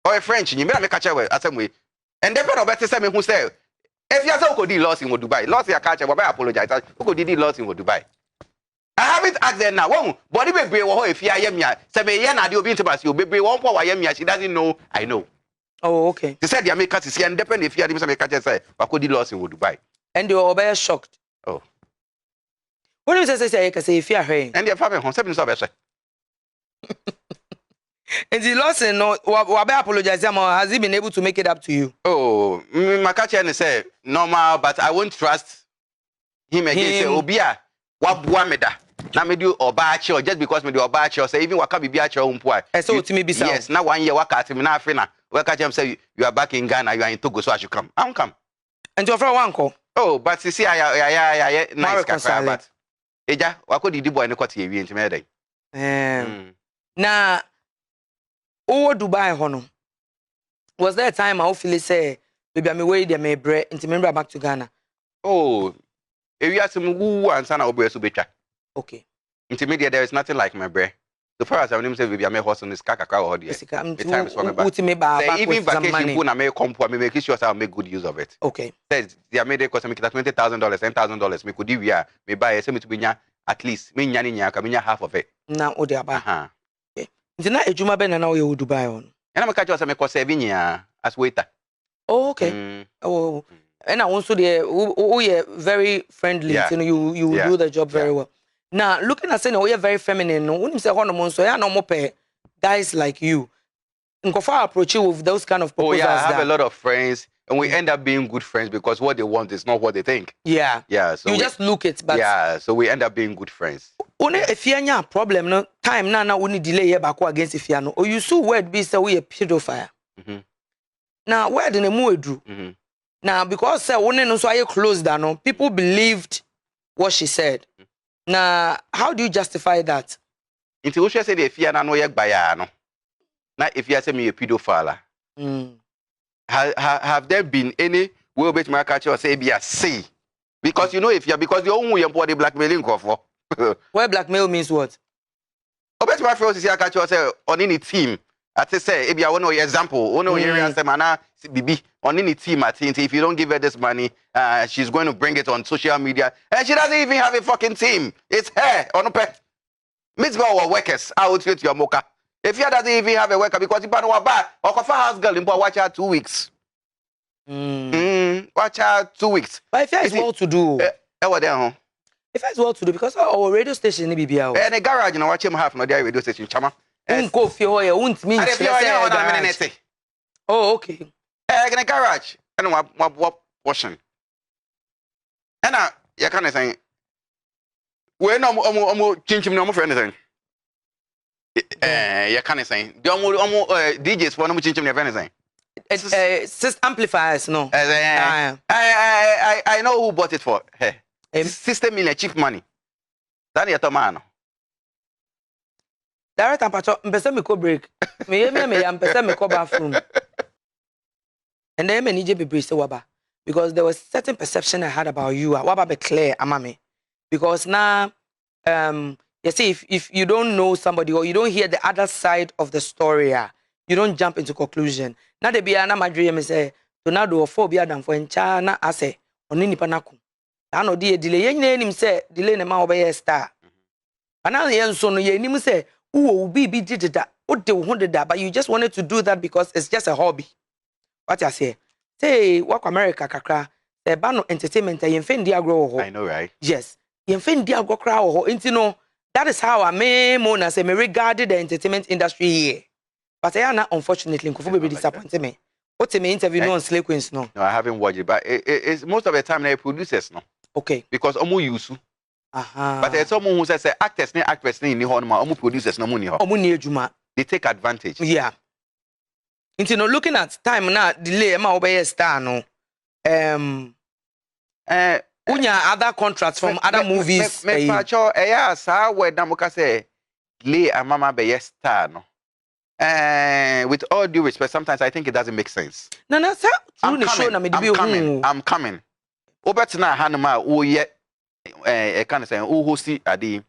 O French ni me na me ka chewe asem and then no better say me who say if you say Okodi lost in Dubai, lost your catch, but I apologize. Okodi lost in Dubai. I haven't asked them now. One body baby if you are me, say me na dey obi into you baby one for me she doesn't know. I know. Oh, okay. They said the Americans is independent if you are me catch say Okodi lost in Dubai. And they were very shocked. Oh. What do you say if you are here? And their family home 7 so better. And the loss no wabe apologize has he been able to make it up to you? Oh, my catcher say normal but I won't trust him again say Obia Wabua me da. Na me do obachi or just because me do obachi or say even waka bibi achi or umpo. So to me be so. Yes, now 1 year waka at me na Afrina. Waka jam say you are back in Ghana, you are in Togo, so I should come. I won't come. And your friend one call. Oh, but you see, I nice kakra, but Eja, wako di boy no kwati ewie ntime dey. Na o Dubai hono. Was there a time I feel say maybe I'm away there me bre into remember back to Ghana? Oh, ewie asem wu ansa na obre so betwa. Okay. Multimedia, there is nothing like my bre. So far as I know say baby I'm horse on this kakra or there. The time is coming back. Say even vacation put na me come for me make sure I make good use of it. Okay. Says they made it cost me $20,000, $10,000 me could do me buy say me to be at least me nyani nya ka me nya half of it. Na o de aba. Okay. Nti na ejuma be na na o ye Dubai on. And I'm catch us me cost 7 years as waiter. Oh, okay. Oh. And I also there we very friendly, yeah. You do the job very well. Now, looking at saying, oh, you're very feminine. No, when you say hormone, so yeah, no more guys like you. Nkofa approach you with those kind of proposals. Oh yeah, I have a lot of friends, and we end up being good friends because what they want is not what they think. Yeah. Yeah. So you just look it, but yeah. So we end up being good friends. Only if you have problem, no time now only delay here back against if you know. Or you saw word be say we a pedophile. Now where the name drew. Now because say only no so I closed down. People believed what she said. Now, how do you justify that? Into what she said, if you are not yet by no, now if you say me a pedophile, have there been any will bet my catcher or say be a C? Because you know if you because you own your body blackmailing for. Where blackmail means what? I bet my friends is here catcher say on any team. I say if you want an example, one area say mana BB on any team at if you don't give her this money, she's going to bring it on social media, and she doesn't even have a fucking team. It's her on pet. Mitzvah or workers out with your mocha. If you doesn't even have a worker because you know bad or cover house girl in watch her 2 weeks. Watch her 2 weeks. But if it's well to do, if it's well to do because our radio station in BBL and a garage, you know, watch him half no radio station, chama. Unko fio ya won't mean. Oh, okay. In a garage, and what portion? And you can't say, we're no changing no for anything. You can't say, DJs for no changing anything. System amplifiers, no. I know who bought it for. Hey, 60 million cheap money. That's your man. Direct and patch up, me ko break. Me am me ko bathroom. And then me nije be brace waba because there was certain perception I had about you. Waba be clear amame. Because now you see if you don't know somebody or you don't hear the other side of the story, you don't jump into conclusion. Now they be na madre me say Tornado or phobia than for encha na ase oni nipa naku. I know the delay yen him say delay na ma obey star. And now yen so no ye nim say who be did that, what they wanted that, but you just wanted to do that because it's just a hobby. What I say, work America kakra, the bano entertainment, I know, right? Yes, that is how I may mona say me regarded the entertainment industry here. But I am not unfortunately be disappointed me. What's me interview no on Slay Queens no? No, I haven't watched it, but it's most of the time they producers no. Okay. Because omu yusu. But there's someone who says actors and actresses in the home, almost producers no money. They take advantage. Yeah. Into no looking at time now, delay ma obey star no. Unya other contracts from other movies. Me pacho yeah, sa we damuka say delay and mama be star no. With all due respect, sometimes I think it doesn't make sense. No, sir. I'm coming. Obetina hanuma o ye kind of saying, who see Adi.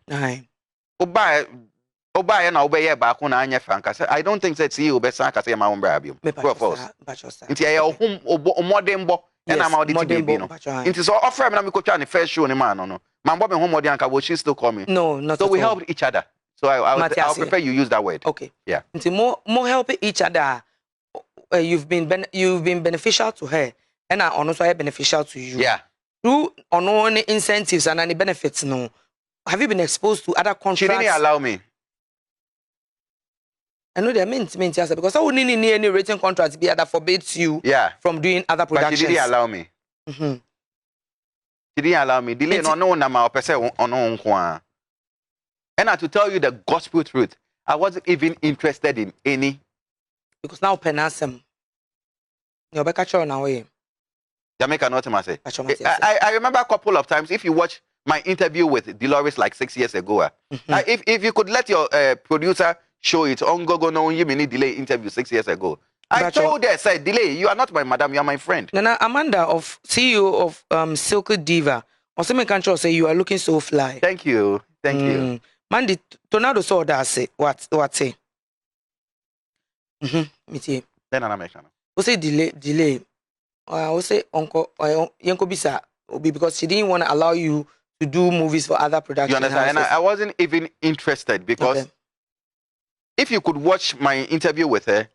Oba na obey back on Anya Frank. I don't think that see you best I say my own brabium. Into a home or modern bo, and I'm out the TV. It is all offer me to the first show in a man. No, my Bob and home Modianka, will she still call me? No, not so we helped each other. So I'll prefer you use that word. Okay. Yeah. Into more helping each other. You've been beneficial to her, and I also beneficial to you. Yeah. Through on incentives and any benefits, no. Have you been exposed to other contracts? She didn't allow me. I know they meant because I wouldn't need any written contracts that forbids you from doing other productions. But she didn't allow me. She didn't allow me. Delay no na person on. And to tell you the gospel truth, I wasn't even interested in any. Because now penasem. You're back now way. Jamaica not say. I remember a couple of times. If you watch my interview with Dolores like 6 years ago, if you could let your producer show it on go no you need Delay interview 6 years ago. I told her, said, Delay, you are not my madam, you are my friend. Nana Amanda of CEO of Silk Diva. Also, me can't say you are looking so fly. Thank you. Thank you. Man, Tornado saw that say what say? Me see. Then I make say delay. I say uncle Yanko Bisa because she didn't want to allow you to do movies for other productions. You understand? And I wasn't even interested because if you could watch my interview with her,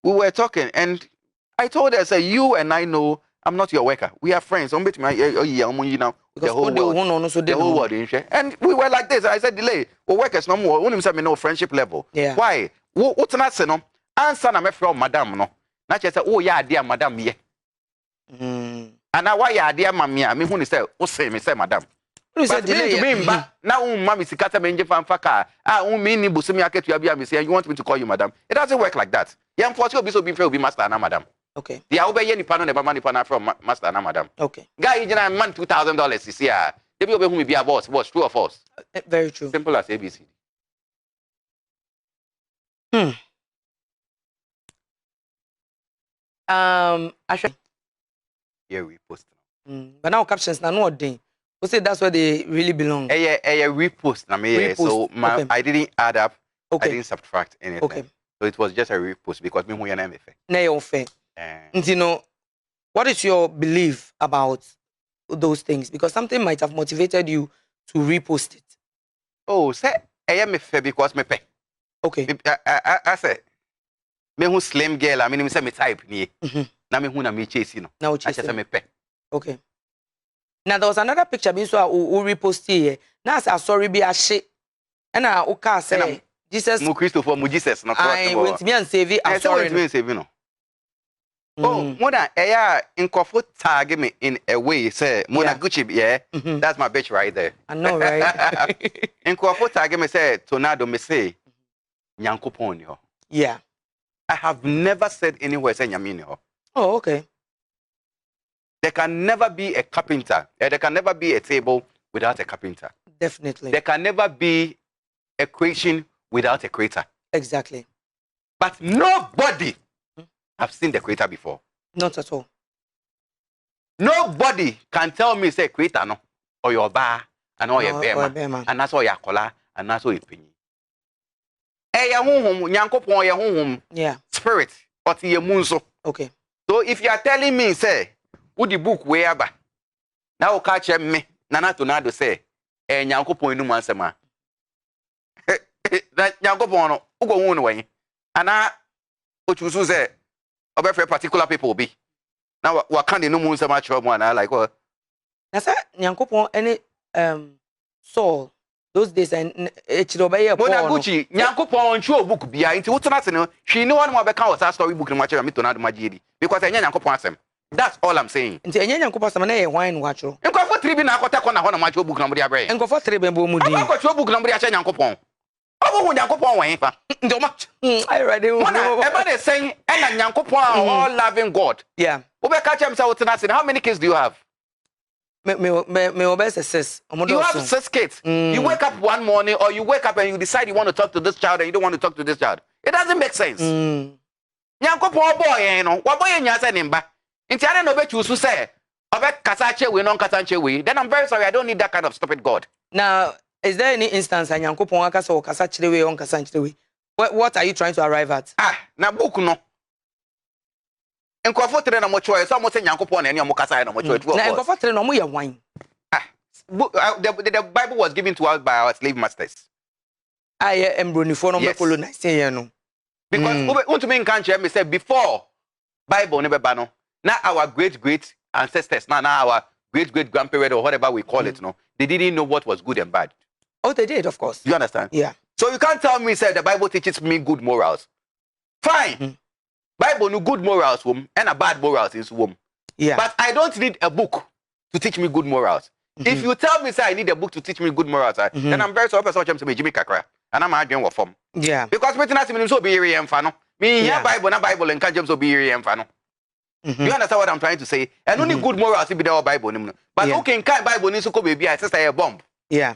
we were talking and I told her, say, you and I know I'm not your worker. We are friends. The whole world. And we were like this. I said, Delay, we workers no more. We say no friendship level. Yeah. Why? What's not saying? Answer na me from madam no. Na che say, oh yeah, dear madam ye. And now why ya dear mamia? Me who say, oh say me say madam. But Delay me ba na mama sikata me nje fan faka. Me ni busumi aketu ya bia me say you want me to call you madam. It doesn't work like that. You unfortunately so be fair be master na madam. Okay. The obey ni pano never money pana from master na madam. Okay. Guy you man $2,000 this year. They be obey who me be a boss, true or false? Very true. Simple as ABC. Actually, yeah, we post. But now captions na no thing. We say that's where they really belong. Repost na me. Repost. So I didn't add up. Okay. I didn't subtract anything. Okay. So it was just a repost because me who you name fair. Na your fair. You know, what is your belief about those things? Because something might have motivated you to repost it. Oh, say I am fair because me pay. Okay. I say me who slim girl. I mean me say me type ni. Na me who na me chase no. Now I just say me pay. Okay. Now there was another picture being so I repost here. Now I sorry be a shit. And I okay say Jesus. Mu Christopher mu Jesus no. I went to me and save it. I'm sorry. Me save no. Oh, more than in Kofu tag me in a way, say Mona Gucci, yeah. That's my bitch right there. I know, right? In Kofu tag me say Tornado me say Nyankopon yo. Yeah. I have never said anywhere say Nyamini yo. Oh, okay. There can never be a carpenter. There can never be a table without a carpenter. Definitely. There can never be a creation without a creator. Exactly. But nobody have seen the creator before. Not at all. Nobody can tell me say creator no or your bar and all your bear and that's all your collar and that's all your penny. Yeah. Spirit or your moonso. Okay. So if you are telling me say would the book wherever now catch me Nana Tornado say Nyankopon no mansema. That Nyankopon no ugo won way. And I choose say about particular people be. Now what can they no moon so much one like what? That's Nyankopon any Saul those days and H0t Mona Gucci Nyankopon show book bia into what na no she no one more be can was story book no match me Tornado magidi because Nyankopon asem. That's all I'm saying. Nti enye Nyankopon asem na wine watch. Nkofo 3 bi na akota ko na ho na match book na mo dia bre. Nkofo 3 be bo mu di. Akota book na mo dia che Nyankopon. Obo Nyankopon wan fa. Ndo match. I ready. Everybody saying and Nyankopon all loving God. Yeah. Obe catch him say what na say how many kids do you have? Me obese 6. You have 6 kids. You wake up one morning or you wake up and you decide you want to talk to this child and you don't want to talk to this child. It doesn't make sense. Nyankopon boy no, wa boy nya say nimba. Nti ade no be choose say obe kasa che we no kasa che we. Then I'm very sorry I don't need that kind of stupid God. Now, is there any instance Nyankopon akasa o kasa chire we on kasa chire we? What are you trying to arrive at? Na book no. Nkofo 3 na mo choice, so mo say Nyankopon na ene mo kasa na mo choice. Na nkofo 3 no mo ye wine. The Bible was given to us by our slave masters. Embronifo no me colonize here no. Because want to mean country me say before Bible never ba no. Now our great ancestors, now our great grandparents or whatever we call it, no, they didn't know what was good and bad. Oh, they did, of course. You understand? Yeah. So you can't tell me say the Bible teaches me good morals. Fine. Bible no good morals and a bad morals in womb. Yeah. But I don't need a book to teach me good morals. If you tell me say I need a book to teach me good morals, then I'm very sorry person to me Jimmy Kakra and I'm arguing with form. Yeah. Because me tena me so be here and fano. Me here Bible na Bible and James so be here and fano. You understand what I'm trying to say? And only good morals be there Bible but okay can Bible ni so ko baby I sister a bomb. Yeah.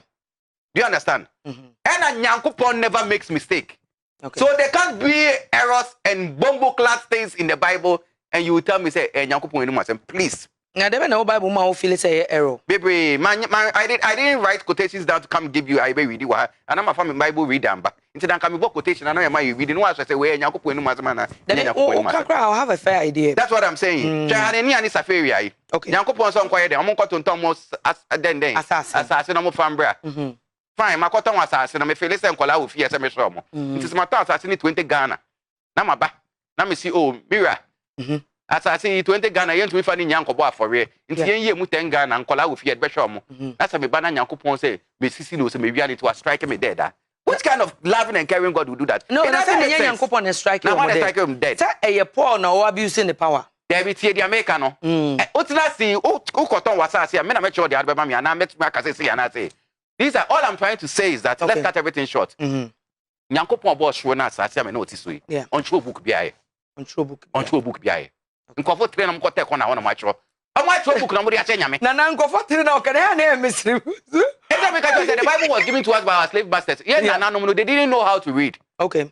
Do you understand? And a Nyankopon never makes mistake. Okay. So there can't be errors and bombo class things in the Bible and you will tell me say Nyankopon no must please. Now there no Bible man feel say error. Baby, man, I didn't write quotations down to come give you I be read you and I'm a family Bible reader but until then come book quotation and I you reading what I say where Nyankopon no must man. I'll have a fair idea. That's what I'm saying. Chani ani safari. Okay. Nyankopon so quiet dem amon almost then assassin no mo fambra. Fine, my cotton was assassin me feel say nkola wo fie say me show mo. It is my assassin 20 Ghana. Na maba. Na me see oh Mira. Assassin 20 Ghana yen to me fani nyankobo afore. Nti yen ye mu 10 Ghana nkola wo fie be show mo. That's me ba na Nyankopon say me sisi no say me wi to strike me dead. What kind of loving and caring God will do that? No, that's not Nyankopon and strike him dead. Say a Paul no abusing the power. There be tie the America no. Otina see o cotton was assassin me na me sure the adbe me na met me aka say and I say. These are all I'm trying to say is that let's cut everything short. Nyankopon boss show na assassin me no tiso yi. On true book biaye. On true book biaye. Nkofo train am ko te ko na wona ma chro. Am true book na mo dey ache nyame. Na nkofo train na o kere ya na emesiri. The Bible was given to us by our slave masters. Yeah, they didn't know how to read. Okay.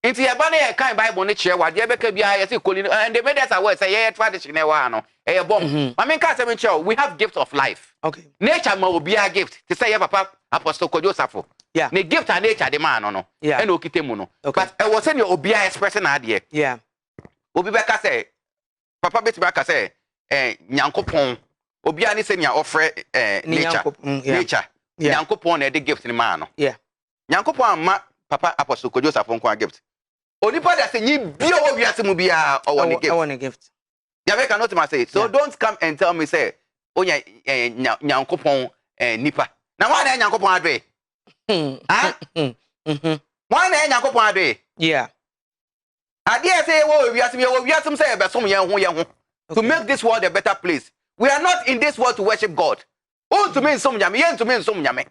Into your banner, kind Bible nature, what you be and they made us aware, say, yeah, tradition, a bomb. I mean, we have gifts of life. Okay. Nature will be a gift. To say, Papa, Apostle Joseph. Yeah. The gift and nature, the man, no. Yeah. And Okitemuno. But I was saying, you'll be a expression idea. Yeah. Obibeka say, Papa Betibaka say, Nyankopon. Obiani say, you offer nature. Nyankopon e de gift ni man no. Yeah. Nyankopon ma Papa Apostle Joseph nko gift. Onipa da say nyi bia wo wiase mu bia o won gift. I want a gift. Ya be cannot ma say. So don't come and tell me say onya Nyankopon nipa. Na why na Nyankopon adwe? Ah? Why na Nyankopon adwe? Yeah. Ade say wo wiase say be som ye ho. To make this world a better place. We are not in this world to worship God. Oh, to me some nyame, yen to me some nyame.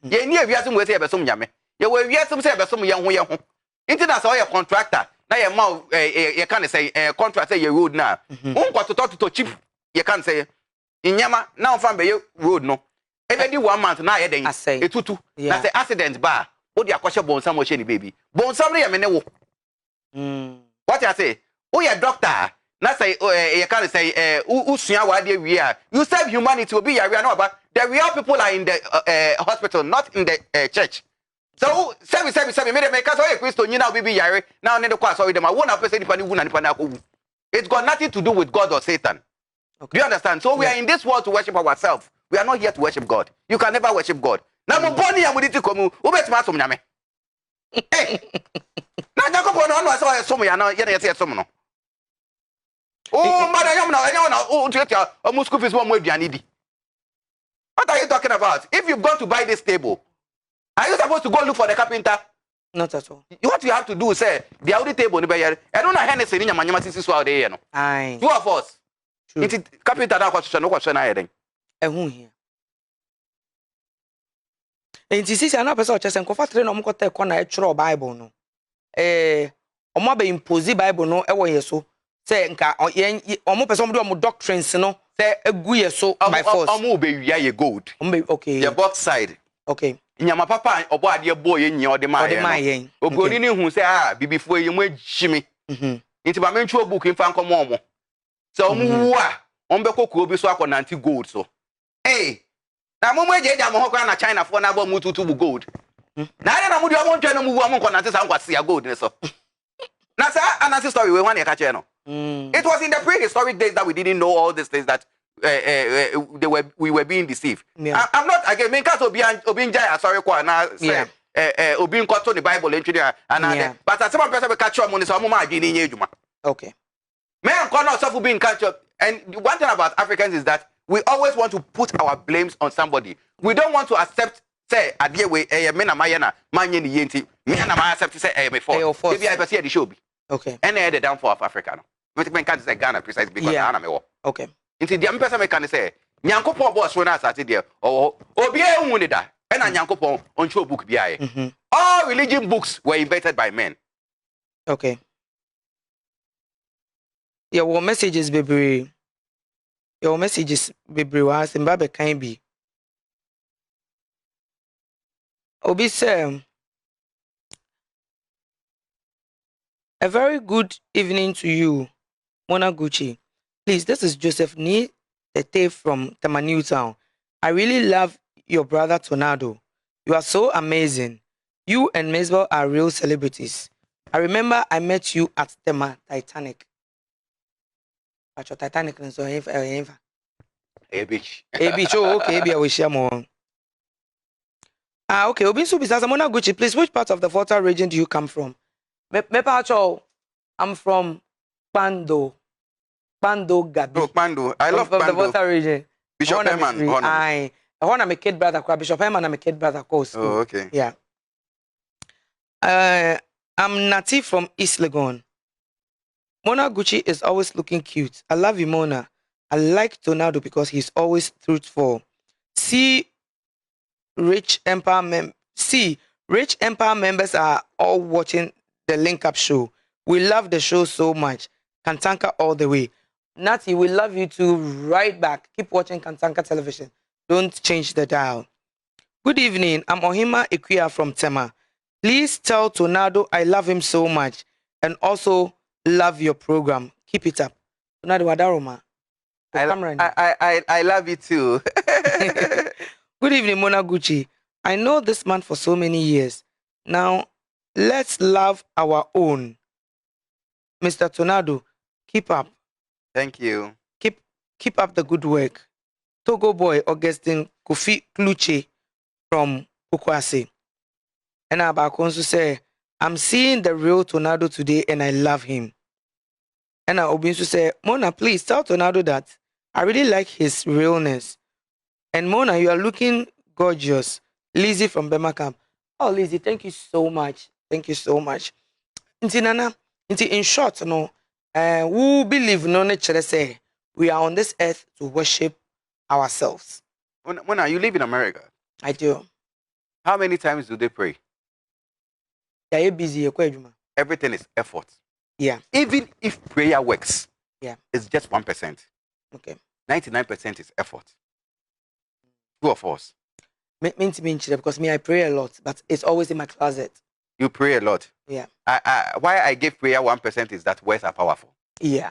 Ye ni awiasem we say be some nyame. Ye we awiasem say be some ye ho ye ho. Inti na so ye contractor, na ye ma ye can say contract say ye road na. Unko to cheap, ye can say inyama na on fan be ye road no. E be di 1 month na ye den. Etutu. Na say accident ba, wo di akoshe bonsam wo she ni baby. Bonsam na ye me ne wo. What you say? Oh, you doctor. Na say you can't say usua wade we are. You serve humanity will be here no but the real people are in the hospital, not in the church. So serve me make us all Christo nyina will be here. Now need to call sorry them. I won't person nipa ni wu na nipa na ko. It's got nothing to do with God or Satan. Okay. Do you understand? So we are in this world to worship ourselves. We are not here to worship God. You can never worship God. Na mo boni ya muditi komu, wo betima som nyame. Eh. Na Jacob no no so som ya na ye na ye som no. Oh, mother, almost school fees one way di. What are you talking about? If you've gone to buy this table, are you supposed to go look for the carpenter? Not at all. What you have to do is say the only table in the bayard. I don't know Hennessy in Yamama since out there. No, aye. 2 of us. It's carpenter that question, no question. I think. Who here? And this is another person just and comfort no more take on a true Bible. No, omo be impose Bible no, so. Say nka omo person do omo doctrines no say eguye so by force omo be wia ye gold okay the both side okay nyama papa obo ade boy ye nyi ode ma ye ogoni ni hu say bibifo ye mo agimi nti ba mentwo book mfa nkomo omo say omo wu a omo be kokko obi so akonanti gold so na mo eje mo hokwa na China for na ba mu tutu bu gold na na mo di omo ntwa no mu wu omo konanti sa nkwase ya gold ne so na say another story we wan e ka che no. It was in the prehistoric days that we didn't know all these things that we were being deceived. Yeah. I'm not again. Me case obi njaya sorry kwa na say obi nkoto the Bible entry and but as some person we catch up money so mo ma adwini nya edwuma. Okay. Me nko na so being catch up and one thing about Africans is that we always want to put our blames on somebody. We don't want to accept say adie we me na maye na manye ni yenti me na ma accept say me for. Maybe I see the show be. Okay. And the downfall of Africa no. We can't say Ghana precisely because Ghana me wo. Okay. Into the person we can say Nyankopon boss when I started there. Oh, obi ehun ni da. E na Nyankopon on show book biaye. All religion books were invented by men. Okay. Yeah, what messages bebre? Your messages bebre was in Babe can be. Obi say a very good evening to you, Mona Gucci. Please, this is Joseph Ni Tete from Tema Town. I really love your brother Tornado. You are so amazing. You and Maisbel are real celebrities. I remember I met you at Tema Titanic. At your Titanic, so A beach. A beach. Oh, okay, maybe I will share more. Okay. Obinsu Bisasa Mona Gucci, please, which part of the Volta region do you come from? I'm from Pando. Pando Gabi. Oh, Pando. I love from Pando. The Volta region. Bishop Herman. I want to make kid brother. Bishop Herman, I'm a kid brother. Course. Oh, okay. Yeah. I'm Nati from East Legon. Mona Gucci is always looking cute. I love you, Mona. I like Tornado because he's always truthful. Rich Empire members are all watching the Link Up show. We love the show so much. Kantanka all the way. Nati, we love you too. Right back. Keep watching Kantanka television. Don't change the dial. Good evening. I'm Ohima Ikuya from Tema. Please tell Tornado I love him so much and also love your program. Keep it up. Tornado Wadaroma. I love you too. Good evening, Mona Gucci. I know this man for so many years. Now, let's love our own. Mr. Tornado, keep up. Thank you. Keep up the good work. Togo boy Augustine Kofi Kluche from Kukwase. And Abakonso say, I'm seeing the real Tornado today and I love him. And Obinsu say, Mona, please tell Tornado that I really like his realness. And Mona, you are looking gorgeous. Lizzie from Bema Camp. Oh, Lizzie, thank you so much. Thank you so much. Nana, in short, no, we believe no nature say we are on this earth to worship ourselves. Mona, you live in America. I do. How many times do they pray? Yeah, you're busy. Everything is effort. Yeah. Even if prayer works, yeah, it's just 1%. Okay. 99% is effort. True of us. Because me, I pray a lot, but it's always in my closet. You pray a lot. Yeah. Why I give prayer 1% is that words are powerful. Yeah.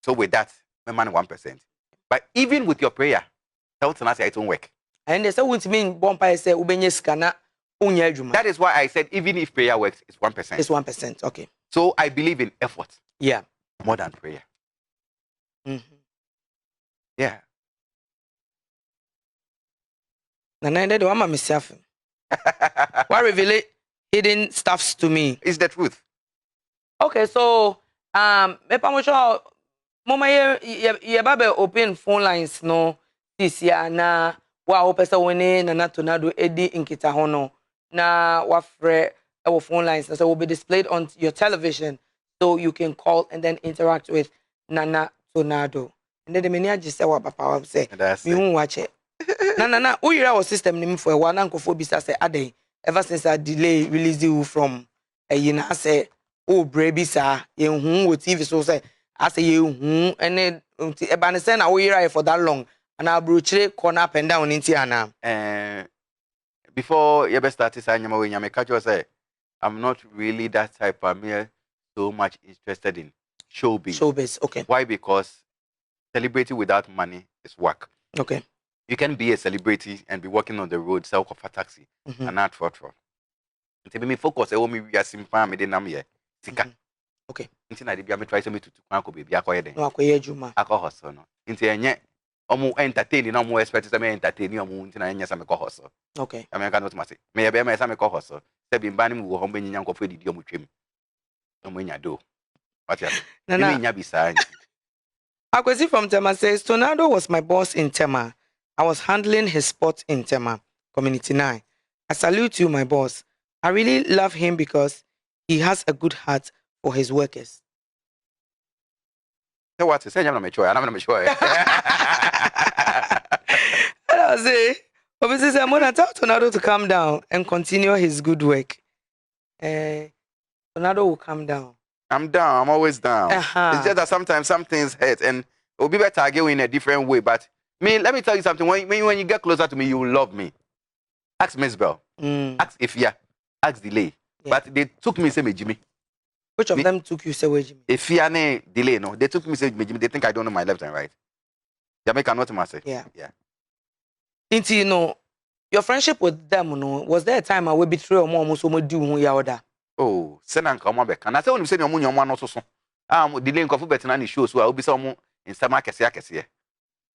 So with that, my man 1%. But even with your prayer, tell us it won't work. And there's a mean bumpire say ubenyeskana unyajuma. That is why I said even if prayer works, it's 1%. It's 1%. Okay. So I believe in effort. Yeah. More than prayer. Yeah. Nana, do I'm myself. Why reveal hidden stuffs to me? It's the truth. Okay, so Mama ye babe open phone lines no this year na wa opesa woni Nana Tornado edi nkita ho no na wa frɛ our phone lines so will be displayed on your television so you can call and then interact with Nana Tornado. And then the many just say what papa say me won't watch it. Nana, who you our system name for one uncle for bisa say ade ever since I delay release you from a say oh baby sir you with TV so say I say you and then ebanese na we here for that long and I broche corner up and down into ana. Before you ever start saying nyama catch you say I'm not really that type of me so much interested in showbiz. Showbiz, okay. Why? Because celebrity without money is work. Okay. You can be a celebrity and be working on the road, sell a taxi, and not for. To me focus, we are simple. Me dey here. Sika. Okay. Until I dey try to kwanko baby akoye den. No akoye juma. Akohoso no. Until enye omo entertain na omo expect say me entertain omo until na enye sa me kohoso. Okay. America not must say. Me be me sa me kohoso. Say bi mba ni mu wo ho benyi nyankofo didi omo twem. Omo nya do. What ya? Nana. Me nya bisa. Akwesi from Tema says Tornado was my boss in Tema. I was handling his spot in Tema, Community 9. I salute you, my boss. I really love him because he has a good heart for his workers. So what? Say I'm not mature. I'm not mature. I say, obviously, I'm gonna tell Tornado to calm down and continue his good work. Tornado will calm down. I'm down. I'm always down. It's just that sometimes some things hurt, and it'll be better I go in a different way. But me, let me tell you something. When you get closer to me, you will love me. Ask Miss Bell. Ask Afia. Ask Delay. Yeah. But they took me say me Jimmy. Which of them took you say where Jimmy? Afia ne Delay no. They took me say me Jimmy. They think I don't know my left and right. Jamaica not myself. Yeah. Yeah. Into you know, your friendship with them, no, was there a time I will betray or more so do who you order? Oh, send and come back. And I say when you say your money on one also so. Delay and coffee better than the show, so I will be some in some markets here.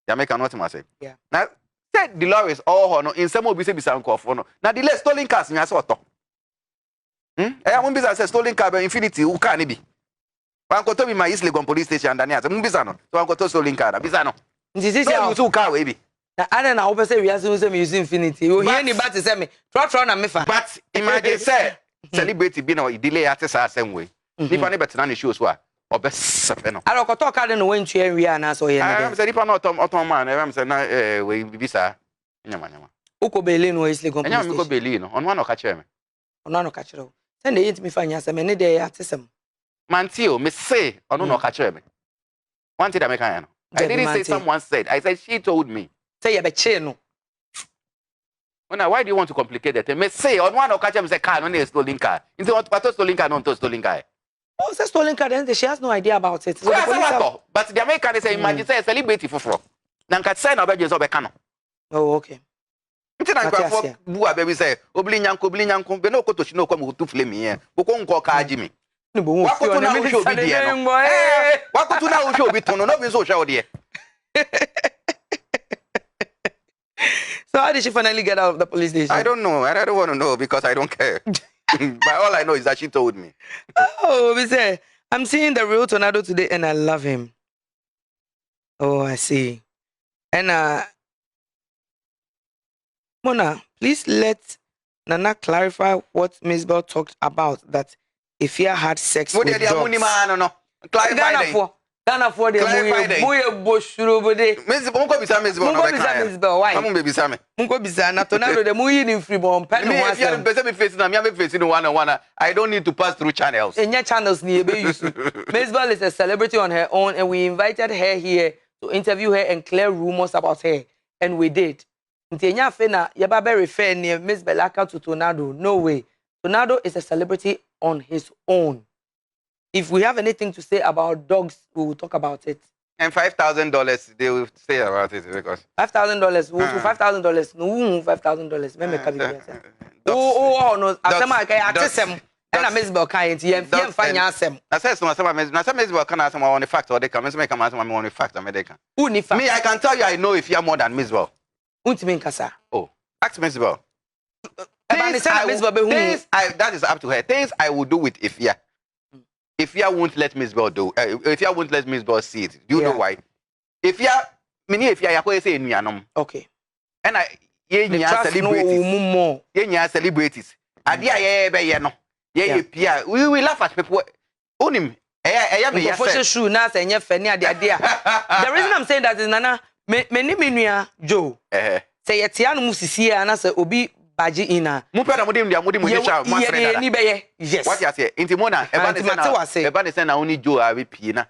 Jamaica not myself. Yeah. Now said Dolores all no in some will be say some coffee no. Now delay stolen cars in your sort of. I won't be say stolen car by Infinity who can it be? Uncle Toby my East Legon police station and Daniel. Mbisano. So Uncle to stolen car. Bisano. This is how you car baby. I don't know. Say we are using Infinity. You hear anybody say me? Try na me fa. But imagine say celebrity be no delay artist the same way. Nipa ne better than the shows wa. Obese no. I don't talk I don't know when to we are na so here. I say nipa no otom man. I say na we bisa. Nyama. Uko Poleeno East Legon. Nyama mi ko Poleeno. On one no ka kire me. On one no ka kire. Send the me fa nya say me ne dey artism. Mantio me say on no ka kire me. One thing that me can. I didn't say someone said. I said she told me. Say you be che no. Why do you want to complicate that? Me say on one occasion me say car no is stolen car. Into what stolen car no to stolen car. Oh, say stolen car then she has no idea about it. So but the American say imagine say celebrity for. Na nka say na obeje so be ka no. Oh, okay. Nti na nka for bu abebi say obli nyanko be no kotoshi no kwa mu tu flame here. Boko nko ka agi mi. Wakoto na wo show bi there no. Wakoto na wo show bi tono no bi so show there. So how did she finally get out of the police station? I don't know. I don't want to know because I don't care. But all I know is that she told me. Oh, we say, I'm seeing the real Tornado today and I love him. Oh, I see. And Mona, please let Nana clarify what Miss Bell talked about, that Afia had sex with dogs. Clarify Ghana for the Muye Boshuro Bode. Mungo bisa Miss Bell. Why? Mungo bisa me. Mungo bisa na Tornado the Muye in Freeborn. If you are facing them, you are facing one. I don't need to pass through channels. In your channels near Miss Bell is a celebrity on her own, and we invited her here to interview her and clear rumors about her, and we did. Ntenya fena yaba be refer near Miss Bellaka to Tornado. No way. Tornado is a celebrity on his own. If we have anything to say about dogs, we will talk about it. And $5,000, they will say about it because $5,000. $5,000. No, $5,000. Me make a oh no. Asema kai atesem. Na Miss Bell kai nti yem fanya asem. Na say so na Miss Bell kan asem on the fact or they come make am asem on the fact America. Who ni fact? Me I can tell you I know if you are more than Miss Bell. Untimi nkasa. Oh, ask Miss Bell. That is up to her. Things I will do with Afia. Afia won't let Miss Bell do. Afia won't let Miss Bell see it. Do you know why? Afia, many Afia ya say nuanom. Okay. And I celebrities. Adia ye be ye no. Ye pia. We will laugh at people. Onim. For sure na say nye fani adia. The reason I'm saying that is Nana me nua Joe. Say ye tia no musisi na say obi baji ina. Mupe na mudim cha ma friend da. Yes. What you say? Inti mona eba ne say na only Joe a be pie na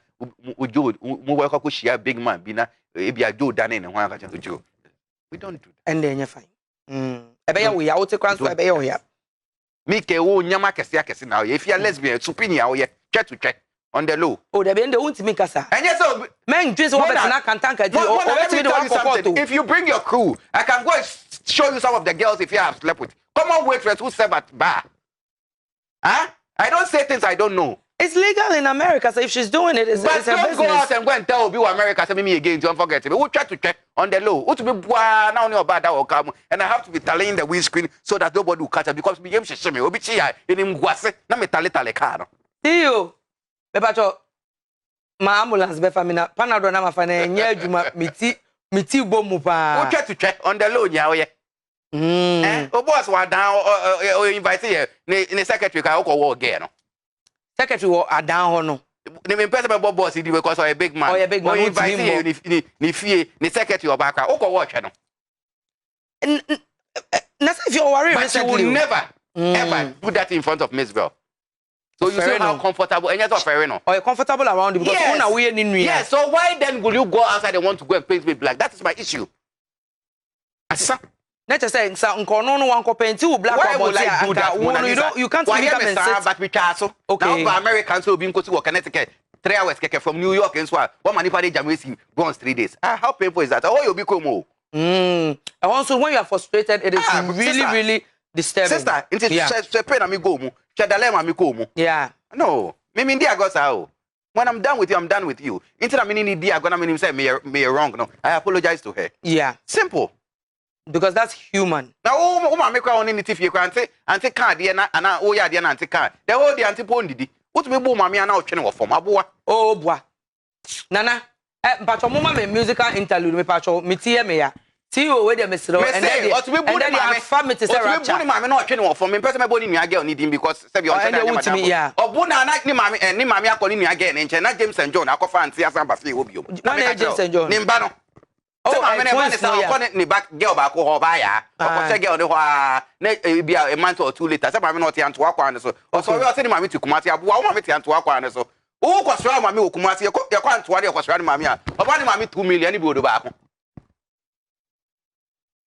Joe mu work ko share big man bi na e bia Joe dan ne ho aka cha Joe. We don't do that. And then you fine. Ebe ya we ya wote kran so ebe ya we ya. Me ke wo nyama kese na if you are lesbian supini ya we check to check on the low. Oh, there be the untimi kasa. And yes, so men twins what better na kantanka di o wetimi the one for. If you bring your crew, I can go and show you some of the girls if you have slept with. Come on, waitress who serve at bar. Huh? I don't say things I don't know. It's legal in America, so if she's doing it, it's her business. But don't go out and go and tell people America, say me again, don't forget me. We'll try to check on the low. What to be now only about that will come, and I have to be telling the windscreen so that nobody will catch her because me she me obi chia in him guase na me tale car. Tio, bepacho ma ambulance be famina panado na mafa na nya adwuma miti bomu pa. We'll try to check on the low nya oye. Oh boss wa down or invite here in the secretary ka ko wo again no. Secretary wa adan ho no. The person be boss di because of a big man. Oh, a big man. Invite here ni fie ni secretary obaka o ko wo hwe no. if you're worried but recently, you will never ever do that in front of Miss Bell. So you say how comfortable and you're fair enough. Or you're comfortable around it because yes, so why then will you go outside and want to go and paint me black? That is my issue. Asa. Not just saying, no one paint you black. Why would I do that? You can't come and sit. But we castle. Okay. Now Americans will be going to Connecticut 3 hours from New York and so on. What money for the Jamaican once 3 days? How painful is that? Oh, you'll be cool. And also when you are frustrated, it is really disturbing. Sister, it is pain and me go mu. Shadalema me go mu. Yeah. No. Me mean dia go sao. When I'm done with you, I'm done with you. Instead of meaning dia gonna mean say me wrong. No. I apologize to her. Yeah. Simple. Because that's human. Now, oh, make on any if you can't say, anti card, and oh, yeah, the anti card. The whole the anti pondidi. What me boom, mammy, and now channel for my boy. Oh, boy. Nana, but your mama musical interlude, me patrol, me tea me ya. See you with the Mr. And then you family to say, I'm not channel for me, person, my body, me again, needing because Sabi or me, yeah. Or Buna, like ni mammy, and ni mammy, I calling me again, and not James and John, I can fancy as I'm a few of you. James and John, Nimbano. Oh, I mean, I back girl back or buyer. Or girl the be a month or 2 later. I'm not here to walk on so. Or so you're saying mammy to Kumasi, I want me to walk on so. Oh, was round mammy Kumasi, you can't worry was round mammy. Or one mammy 2 million, you would back.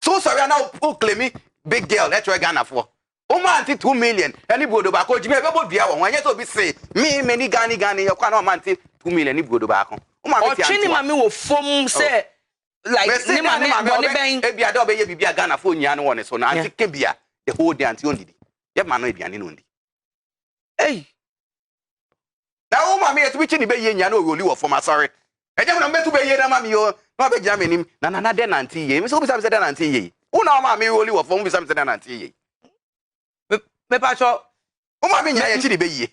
So sorry, now claim me big girl, that's what Ghana for. Oh, man, 2 million, and you would back. Oh, Jimmy, what be our one? Yes, be say, me, many Ghani, you can't man 2 million, you would back. Oh, Chini mammy will form say. Like ni mama e bia da obeye bibia Ghana fo nya no so na anti kebia the whole day anti ondidi ye ma no aduane no ndi hey na o mama e to bichi ni be ye nya no oli wo form sorry e je na metu be ye na mama yo na be gina menim na de nanti ye me so bisa de nanti ye o na mama e oli wo form bisa de nanti ye me pacho o mama nya ye chi ni be ye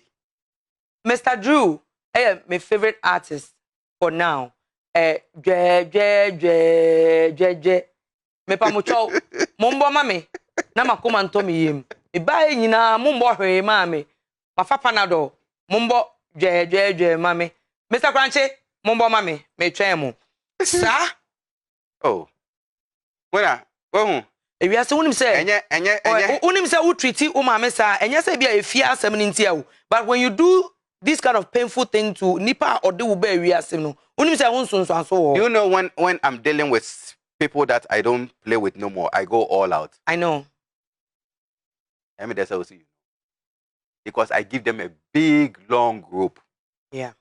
Mr. Drew my favorite artist for now. Me pa mucho mombo mame na makoma ntomi yem e ba nyina mombo hwe mame mafa panado mombo mame Mr. Crunchy mombo mame me twen mu sa oh wena wo e wi ase wonim se enye wonim se wo treat wo mame sa enye se bia efia asem ni ntia wo but when you do this kind of painful thing to nipa or de wo ba wi ase no. You know when I'm dealing with people that I don't play with no more, I go all out. I know. I mean that's also you. Because I give them a big long rope. Yeah.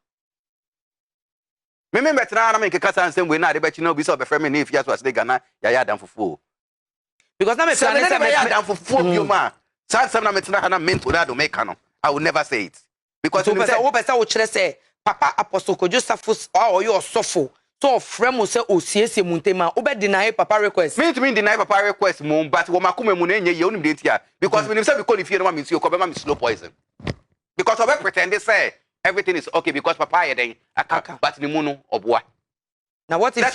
Me betra na me kekasa ansem we na de bechi no bi so be frame me if ya Schwarzenegger na ya dan fufu. Because na me plan say me ya dan fufu bi o ma. Sam na me tena na mentor na do make no. I will never say it. Because so person wo kire say Papa Apostle Joseph or you suffer. So friend will say osiesie muntema obe deny papa request. Me to me deny papa request mum but wo makume mu na enye ye onim de tia because when say because if you no ma you come me slow poison. Because obe pretend they say everything is okay because papa ye den aka but ni mu no oboa. Now what if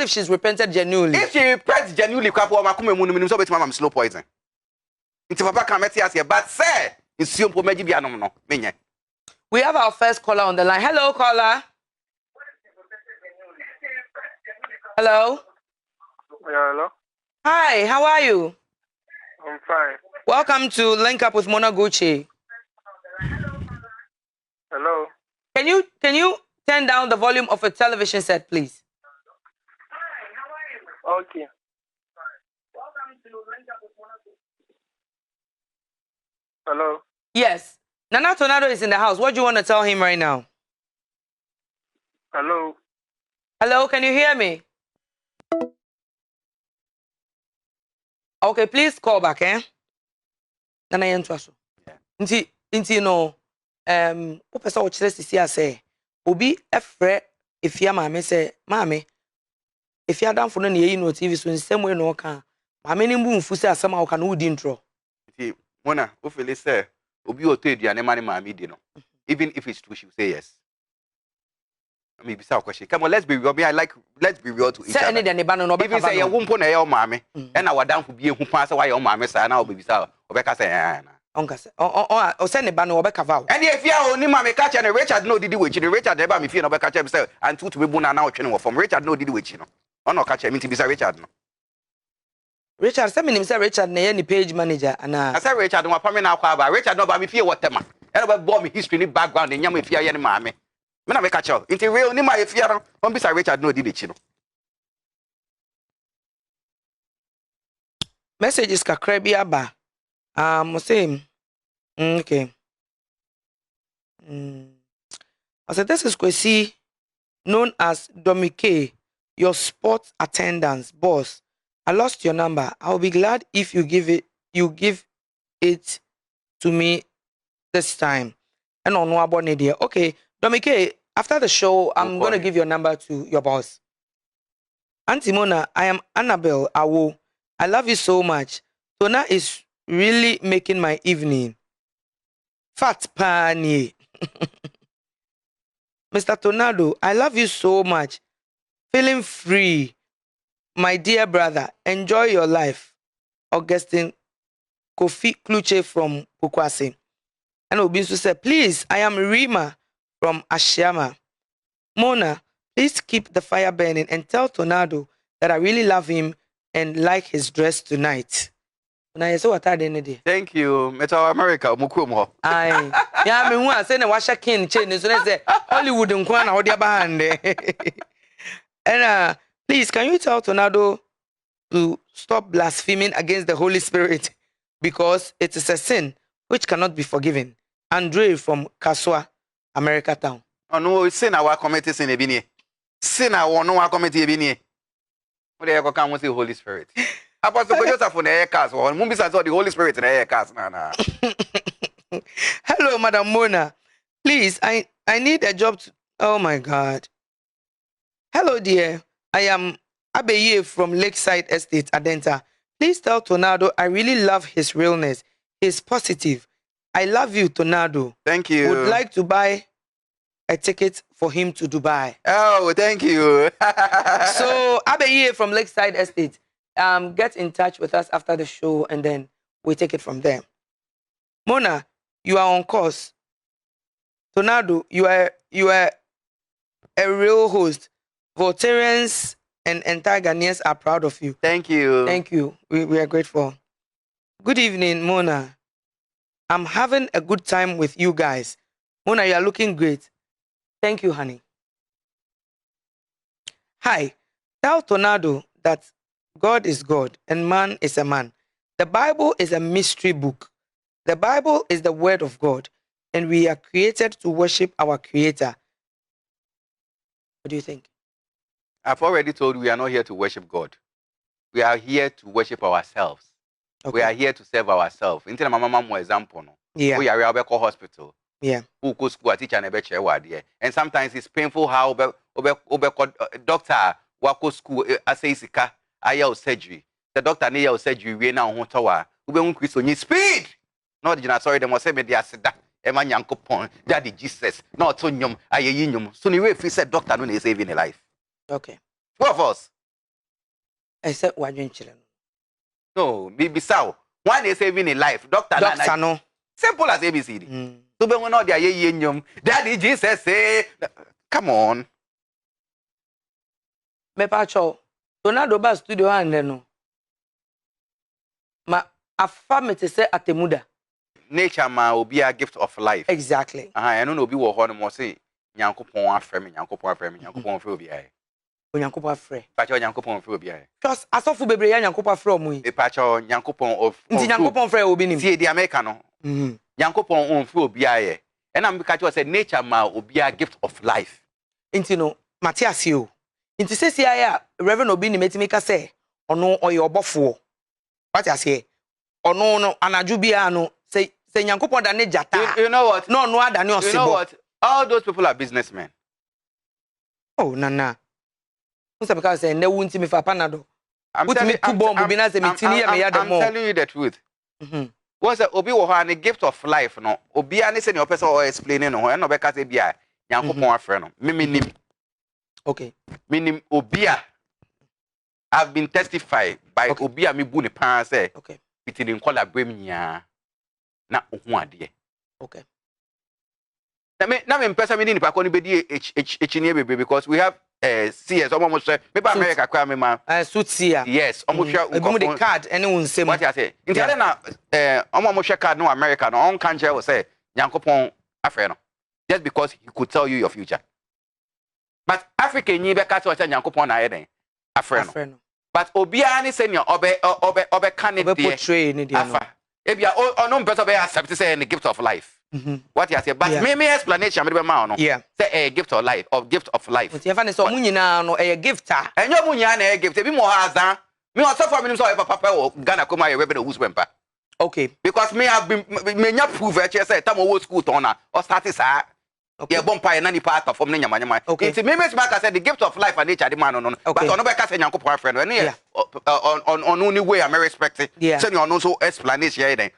she's repented genuinely? If she repents genuinely kwa wo makume mu no so betima ma slow poison. Nti papa can met here but say isuo mpo magi bia no no menye. We have our first caller on the line. Hello, caller. Hello. Yeah, hello. Hi, how are you? I'm fine. Welcome to Link Up with Mona Gucci. Hello. Can you turn down the volume of a television set, please? Hi, how are you? Okay. Welcome to Link Up with Mona Gucci. Hello. Yes. Nana Tornado is in the house. What do you want to tell him right now? Hello. Hello, can you hear me? Okay, please call back, eh? Nana Yentwaso. Inti no o pesa o kire sisi ase obi efre efia maame se maame efia danfo no na yeyi no TV so nsem we no ka maame ni mbu mfu se asem a wo ka no wudi ntro. Inti mona o fele se obi oto eduane mane maame di no. Even if it's true she will say yes. I mean, bisa question. Come on, let's be real. Let's be real to each other. Even say you won't put na your mommy, and our down for be who pass why your mommy say now baby say Obeka say onka say o say ne ba no Obeka vow. And if you only mommy catch and Richard no did which Richard never me fear no Obeka catch say and two to be born now training from Richard no did which no. On no catch me to be Richard no. Richard, say me name say Richard na any page manager ana. I say Richard no pa me na kwa ba. Richard no ba me fie whatever. E no be bore me history ni background e nyam fie ye ne maame. Me na me catch you. Inti real ni ma fie no. On bisa Richard no di de chi no. Messages kakra bi aba. Say okay. I said this is Kwesi, known as Domike, your sports attendance boss. I lost your number. I'll be glad if you give it to me this time. And on Wabone, okay, Domike, after the show, I'm going to give your number to your boss. Auntie Mona, I am Annabelle Awo. I love you so much. Tona is really making my evening. Fat Pani. Mr. Tornado, I love you so much. Feeling free. My dear brother, enjoy your life. Augustine Kofi Kluche from Pukwase. And Obinsu said, please, I am Rima from Ashiama. Mona, please keep the fire burning and tell Tornado that I really love him and like his dress tonight. Thank you. Metal America, Mukumo. Aye. Yeah, me want say na washa king chain so say Hollywood nkwa na odi abahande. And please, can you tell Tornado to stop blaspheming against the Holy Spirit because it is a sin which cannot be forgiven. Andre from Kaswa, America Town. Oh no, sin our committee sin ebini. Sin our no our committee ebini. What they come with the Holy Spirit. Apostle Joseph on the cast or Mumbisa the Holy Spirit in the cast. Hello, Madam Mona. Please, I need a job to... Oh my God. Hello, dear. I am Abeye from Lakeside Estate, Adenta. Please tell Tornado I really love his realness. He's positive. I love you, Tornado. Thank you. Would like to buy a ticket for him to Dubai. Oh, thank you. So, Abeye from Lakeside Estate, get in touch with us after the show and then we take it from there. Mona, you are on course. Tornado, you are a real host. Voltarians and entire Ghanaians are proud of you. Thank you. Thank you. We are grateful. Good evening, Mona. I'm having a good time with you guys. Mona, you are looking great. Thank you, honey. Hi. Tell Tornado that God is God and man is a man. The Bible is a mystery book. The Bible is the word of God, and we are created to worship our Creator. What do you think? I've already told you we are not here to worship God. We are here to worship ourselves. Okay. We are here to serve ourselves. Instead of my more example, no. Yeah. We are at a hospital. Yeah. Who go school a teacher and a chair. And sometimes it's painful how doctor wako school asesika aya surgery. The doctor near surgery we now want to ube increase on speed. Not the sorry them was say me dia seda. Ema nyankopon daddy Jesus. Not to nyum aye nyum. So ni we fi said doctor no is saving a life. Okay. Two of us. Except one children. No, be so. One is saving a life. Doctor no. Simple as ABCD. So be not there ye nyum. Daddy Jesus say come on. Me pacho. Tornado ba studio and no. Ma affirmate say atemuda. Nature ma obi a gift of life. Exactly. I don't know obi wo ho no mo say nyankopon afrɛ me nyankopon afrɛ obi aye. Nyankopon afrɛ. Pacho nyankopon afrɛ obi aye. Just asofu bebre ya nyankopon afrɛ omo yi. E pacho nyankopon of. Nti nyankopon afrɛ obi nim. See the America no. Nyankopon onfrɛ obi aye. And I'm catch say nature ma obi a gift of life. Nti no Matthias yo. Nti sesi aya Reverend Obi ni metimi ka say ono oye obofo. What I say? Ono no anaju bia no say nyankopon da ne jata. You know what? No ada ne osebo. You know what? All those people are businessmen. Oh nana. Who say because say ne wunti me fa panado. I'm telling you the truth. What's the obi wo ha gift of life no. Obi ani say no person or explaining no. E no be ka say bia nyankopon afre no. Me nim. Okay. Meaning Obia. I've been testified by Obia mi bu ne pan say. Okay. It in call a bremia. Na ohu ade. Okay. Na me person me ni pa ko ni be di H ni bebe because we have CS almost say maybe America kwa me ma suits here yes almost share the card any one same what you say intiale na almost share card no America no on kan will say Nyankopon afre no just because he could tell you your future but Africa nyi be ka say Nyankopon na eden afre no but obia ni say obe kan obe portray ni dia no ebia ono better be accept say the gift of life. What you say, but me explanation, yeah. Say a gift of life, or gift of life. But you find so munyina no a gift ah. And your munya na gift. Be more hazard. Me also for me so papa o Ghana come here we be who's wempa. Okay. Because me have been me nya prove e say time old school turn or start is yeah, bompa na ni part of me nyama. Okay. It's me say the gift of life and nature the man no. But on be ka say Nyankopon friend no on only way I respect it. Yeah. Say you no so explanation here then.